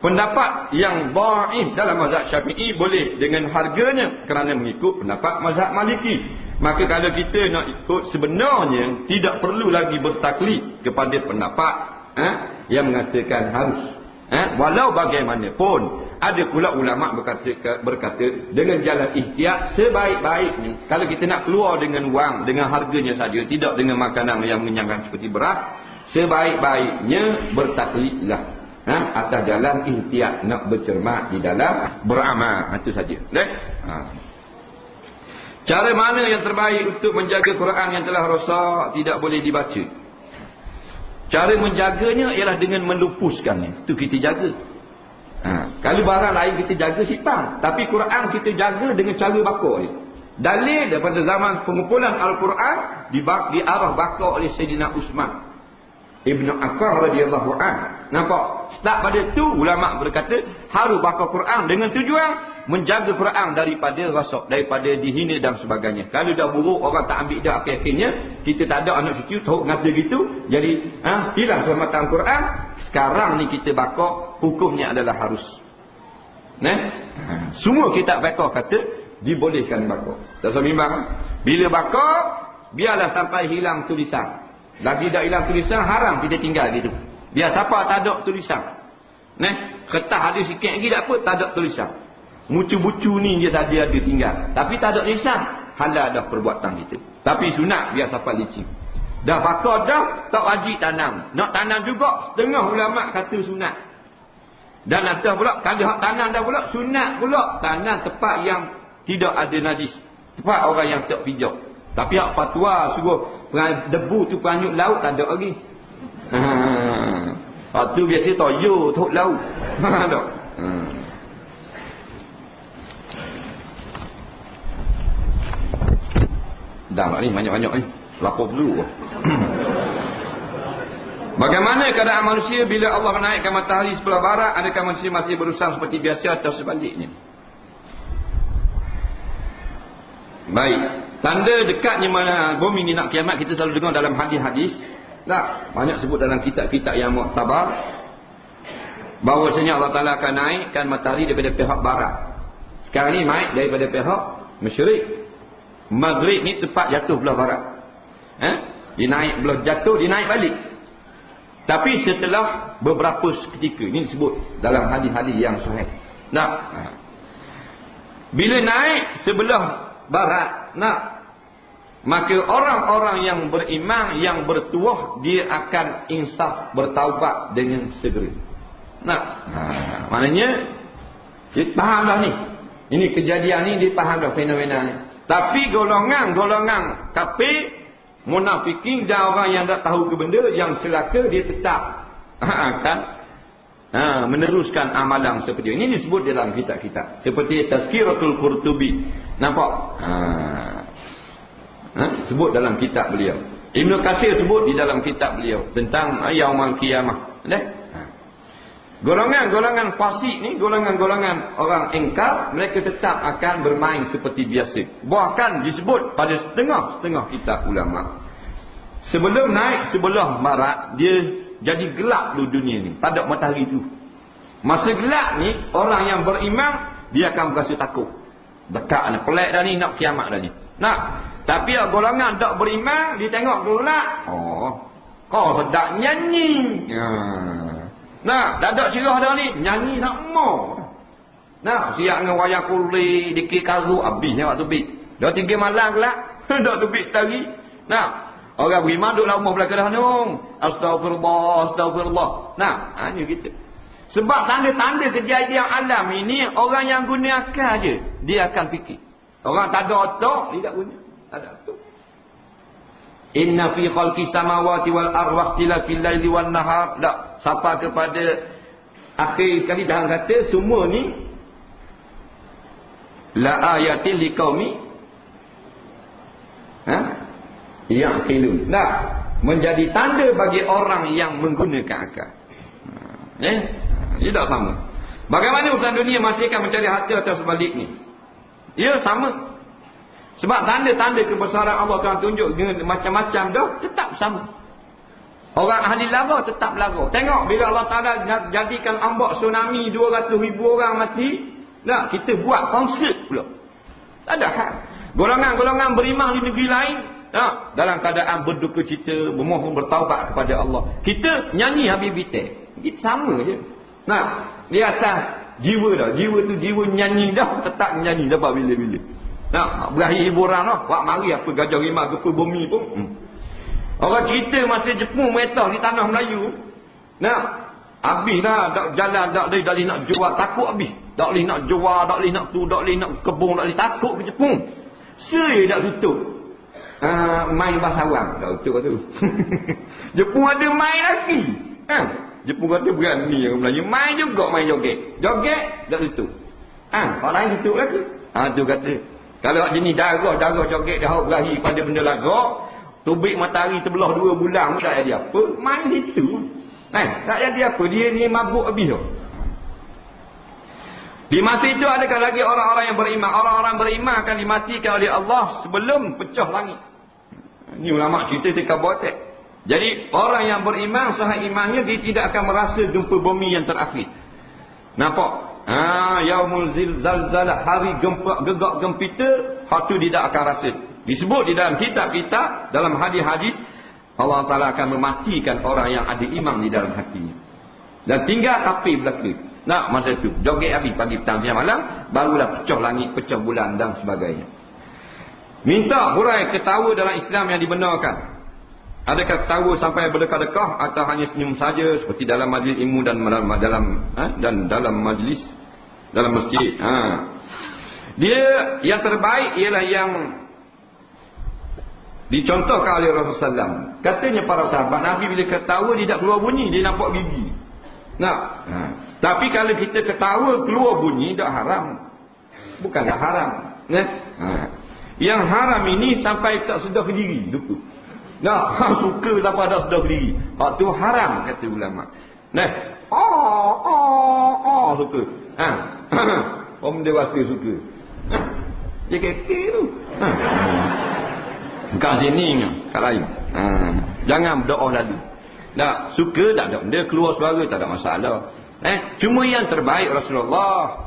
Pendapat yang dhaif dalam mazhab Syafi'i boleh dengan harganya kerana mengikut pendapat mazhab Maliki. Maka kalau kita nak ikut, sebenarnya tidak perlu lagi bertaklid kepada pendapat yang mengatakan harus. Walau bagaimanapun, ada pula ulama berkata dengan jalan ihtiyat sebaik-baiknya. Kalau kita nak keluar dengan wang, dengan harganya saja, tidak dengan makanan yang mengenyangkan seperti beras, sebaik-baiknya bertaklidlah. Atas jalan ihtiyat, nak bercermat di dalam beramal. Itu saja. Cara mana yang terbaik untuk menjaga Quran yang telah rosak, tidak boleh dibaca? Cara menjaganya ialah dengan melupuskannya. Itu kita jaga. Kalau barang lain kita jaga simpan, tapi Quran kita jaga dengan cara bakar dia. Dalil daripada zaman pengumpulan Al-Quran diarah bakar oleh Sayyidina Uthman Ibn Affan radhiyallahu anhu. Nampak? Start pada tu ulama berkata harus bakar Quran dengan tujuan menjaga Quran daripada rosak, daripada dihina dan sebagainya. Kalau dah buruk, orang tak ambil dah, akhir-akhirnya kita tak ada anak cucu tahu ngata gitu, jadi hilang keselamatan Quran. Sekarang ni kita bakar, hukumnya adalah harus. Semua kitab bakar kata dibolehkan bakar. Tak usah bimbang. Bila bakar biarlah sampai hilang tulisan. Lagi dah hilang tulisan, haram kita tinggal gitu. Biar siapa tak ada tulisan. Kertas ada sikit lagi tak apa, tak ada tulisan. Bucu-bucu ni dia saja ada tinggal. Tapi tak ada tulisan, halal dah perbuatan kita. Tapi sunat biar siapa licin. Dah pakar dah, tak wajib tanam. Nak tanam juga, setengah ulama kata sunat. Dan atas pula, kalau hak tanam dah pula, sunat pula tanam tempat yang tidak ada najis. Tempat orang yang tak pijak. Tapi hak fatwa suruh debu tu peranyut laut, tak ada lagi. Hak tu biasa toyo tok laut. Tak. Dah lah ni, banyak-banyak ni. Lapor dulu. Bagaimana keadaan manusia bila Allah menaikkan matahari sebelah barat? Adakah manusia masih berusaha seperti biasa atau sebaliknya? Baik. Tanda dekatnya mana bumi ni nak kiamat kita selalu dengar dalam hadis-hadis. Tak, banyak sebut dalam kitab-kitab yang muktabar bahawasanya Allah Ta'ala akan naikkan matahari daripada pihak barat. Sekarang ni naik daripada pihak masyriq. Maghrib ni tepat jatuh belah barat. Dia naik belah jatuh, dia naik balik. Tapi setelah beberapa seketika, ini disebut dalam hadis-hadis yang sahih. Bila naik sebelah barat, maka orang-orang yang beriman, yang bertuah, dia akan insaf, bertaubat dengan segera. Maknanya dia faham dah ni. Ini kejadian ni, dia faham dah fenomena ni. Tapi golongan kafir, munafikin dan orang yang tak tahu ke benda, yang celaka, dia tetap akan meneruskan amalan seperti ini. Disebut dalam kitab-kitab seperti Tazkiratul Qurtubi. Nampak? Sebut dalam kitab beliau. Ibnu Katsir sebut di dalam kitab beliau tentang yaumul qiyamah. Golongan-golongan fasik ni, golongan-golongan orang ingkar, mereka tetap akan bermain seperti biasa. Bahkan disebut pada setengah-setengah kitab ulama. Sebelum naik sebelah barat, dia jadi gelap dulu dunia ni. Tak ada matahari tu. Masa gelap ni, orang yang beriman, dia akan berasa takut. Dekat ni, pelik dah ni, nak kiamat dah ni. Tapi golongan tak beriman, dia tengok gelap. Kau sedap nyanyi. Tak ada sirah dah ni, nyanyi nak mau. Siap dengan wayang kulit, dikir karu, habisnya waktu bit. Dah 3 malam gelap, dah tu bit lagi. Orang beriman duduk rumah belakang dah nung. Astagfirullah. Ni kita. Sebab tanda-tanda kejadian alam ini, orang yang guna akal je, dia akan fikir. Orang tak ada otak, dia tak guna. Tak ada otak. Inna fi khalqis samawati wal ardi wa ikhtilafil laili wan nahar. Tak sampai kepada akhir sekali dah kata semua ni la ayatil liqaumi yaqilun. Menjadi tanda bagi orang yang menggunakan akal. Tidak sama. Bagaimana urusan dunia masih akan mencari harta atau sebaliknya? Ya, sama. Sebab tanda-tanda kebesaran Allah Tuhan tunjuk dengan macam-macam dah, tetap sama. Orang ahli lara tetap lara. Tengok bila Allah Ta'ala jadikan ombak tsunami 200,000 orang mati, kita buat konsert pula. Tak ada hal. Golongan-golongan beriman di negeri lain, dalam keadaan berduka cita, bermohon bertaubat kepada Allah. Kita nyanyi habis bitek. Kita sama je. Di atas jiwa dah. Jiwa tu jiwa nyanyi dah, tetap nyanyi dapat bila-bila. Berakhir hiburan lah. Wak mari apa gajah rimau ke bumi pun. Orang cerita masa Jepun meretah di tanah Melayu. Habis dah. Tak jalan, tak boleh nak jual. Takut habis. Tak boleh nak jual, tak boleh nak tu, tak boleh nak kebun, tak boleh. Takut ke Jepun. Saya dah tutup. Main bahawang. Tak tutup tu. Jepun ada main lagi. Jepun kata berani orang Melayu. Main juga, main joget. Joget, tak tutup. Orang lain tutup lagi. Tu kata. Kalau jenis darah joget dah berakhir pada benda laga, tubik matahari sebelah 2 bulan tak jadi apa, main itu. Tak jadi apa, dia ni mabuk habis tu. Di masa itu adakah lagi orang-orang yang beriman? Orang-orang beriman akan dimatikan oleh Allah sebelum pecah langit. Ini ulama cerita dekat botek. Jadi orang yang beriman, sahih imannya, dia tidak akan merasa gempa bumi yang terakhir. Nampak? Yaumul zilzalah, hari gempa, gegak gempita, hatu dia tak akan rasa. Disebut di dalam kitab-kitab, dalam hadis-hadis, Allah Ta'ala akan mematikan orang yang ada iman di dalam hatinya. Dan tinggal api belaka. Nah, masa itu joget habis pagi, petang, siang, malam, barulah pecah langit, pecah bulan dan sebagainya. Minta hurai ketawa dalam Islam yang dibenarkan. Adakah ketawa sampai berdekah-dekah atau hanya senyum saja seperti dalam majlis ilmu dan dalam majlis dalam masjid. Dia yang terbaik ialah yang dicontohkan oleh Rasulullah SAW. Katanya para sahabat Nabi bila ketawa dia tak keluar bunyi, dia nampak gigi. Tapi kalau kita ketawa keluar bunyi tak haram. Bukanlah haram. Yang haram ini sampai tak sedar ke diri. Suka tanpa tak sedar ke diri. Hak tu haram kata ulama. Suka. Orang dewasa suka. Dia kata tu. Kat sini kat lain. Jangan berdoa lalu. Tak suka tak ada. Dia keluar suara tak ada masalah. Cuma yang terbaik Rasulullah.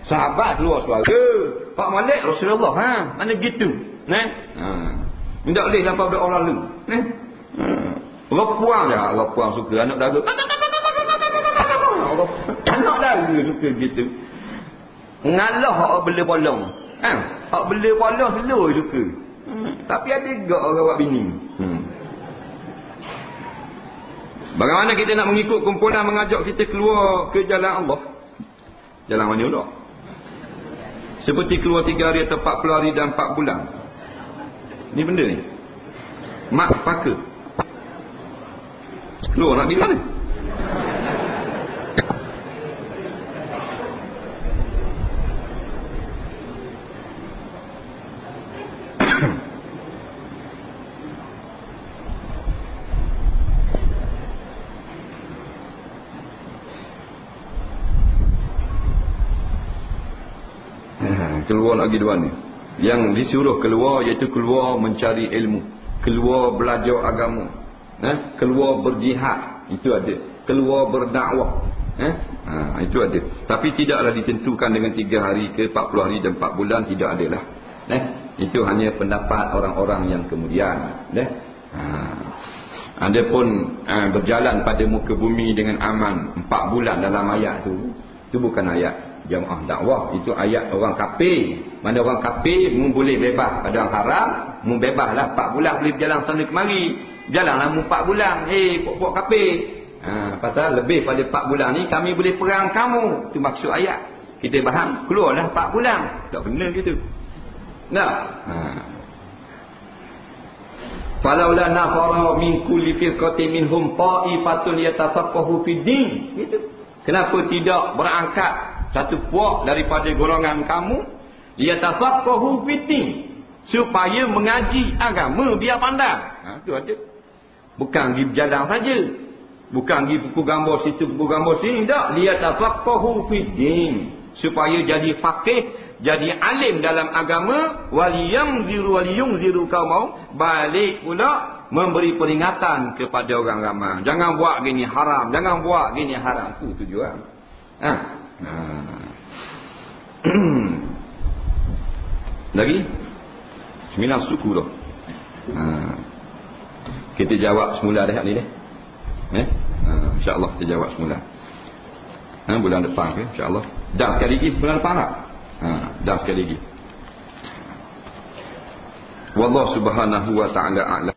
Sahabat keluar suara. Pak Malik Rasulullah. Mana gitu. Tak boleh sampai berdoa lalu. Orang je. Orang puang suka. Anak daga. Anak daga suka gitu. Ngalah hak bela bolong. Hak bela bolong slow suka. Tapi ada juga orang buat bini. Bagaimana kita nak mengikut kumpulan mengajak kita keluar ke jalan Allah? Jalan mana pula? Seperti keluar 3 hari atau 40 hari dan 4 bulan. Ni benda ni. Mak paka. Keluar nak di mana? Keluar lagi dua ni. Yang disuruh keluar iaitu keluar mencari ilmu, keluar belajar agama, keluar berjihad, itu ada. Keluar berdakwah, itu ada. Tapi tidaklah ditentukan dengan 3 hari ke 40 hari dan 4 bulan, tidak adalah. Itu hanya pendapat orang-orang yang kemudian. Adapun berjalan pada muka bumi dengan aman 4 bulan dalam ayat tu, itu bukan ayat jamaah dakwah, itu ayat orang kafir. Mana orang kafir boleh bebas, ada orang haram bebaslah 4 bulan boleh berjalan sana kemari. Jalanlah 4 bulan. Pok-pok kafir. Pasal lebih pada 4 bulan ni kami boleh perang kamu. Itu maksud ayat. Kita faham, keluarlah 4 bulan. Tak benar gitu. Falaula nafara min kulli firqatin minhum ta'ifatun yatafaqahu fid din. Gitu. Kenapa tidak berangkat satu puak daripada golongan kamu yatafaqahu fid-din, supaya mengaji agama biar pandai. Itu aja. Bukan pergi berjalan saja. Bukan pergi pukul gambar situ, pukul gambar sini. Tak. Yatafaqahu fid-din, supaya jadi faqih, jadi alim dalam agama. Waliyungziru kaum, balik pula memberi peringatan kepada orang ramai. Jangan buat gini haram, jangan buat gini haram. Itu tujuan. Lagi 9 suku dah. Kita jawab semula dah ni dah. InsyaAllah kita jawab semula. Bulan depan ke insyaAllah. Dan sekali lagi bulan depan tak? Dan sekali lagi. Wallahu subhanahu wa ta'ala a'lam.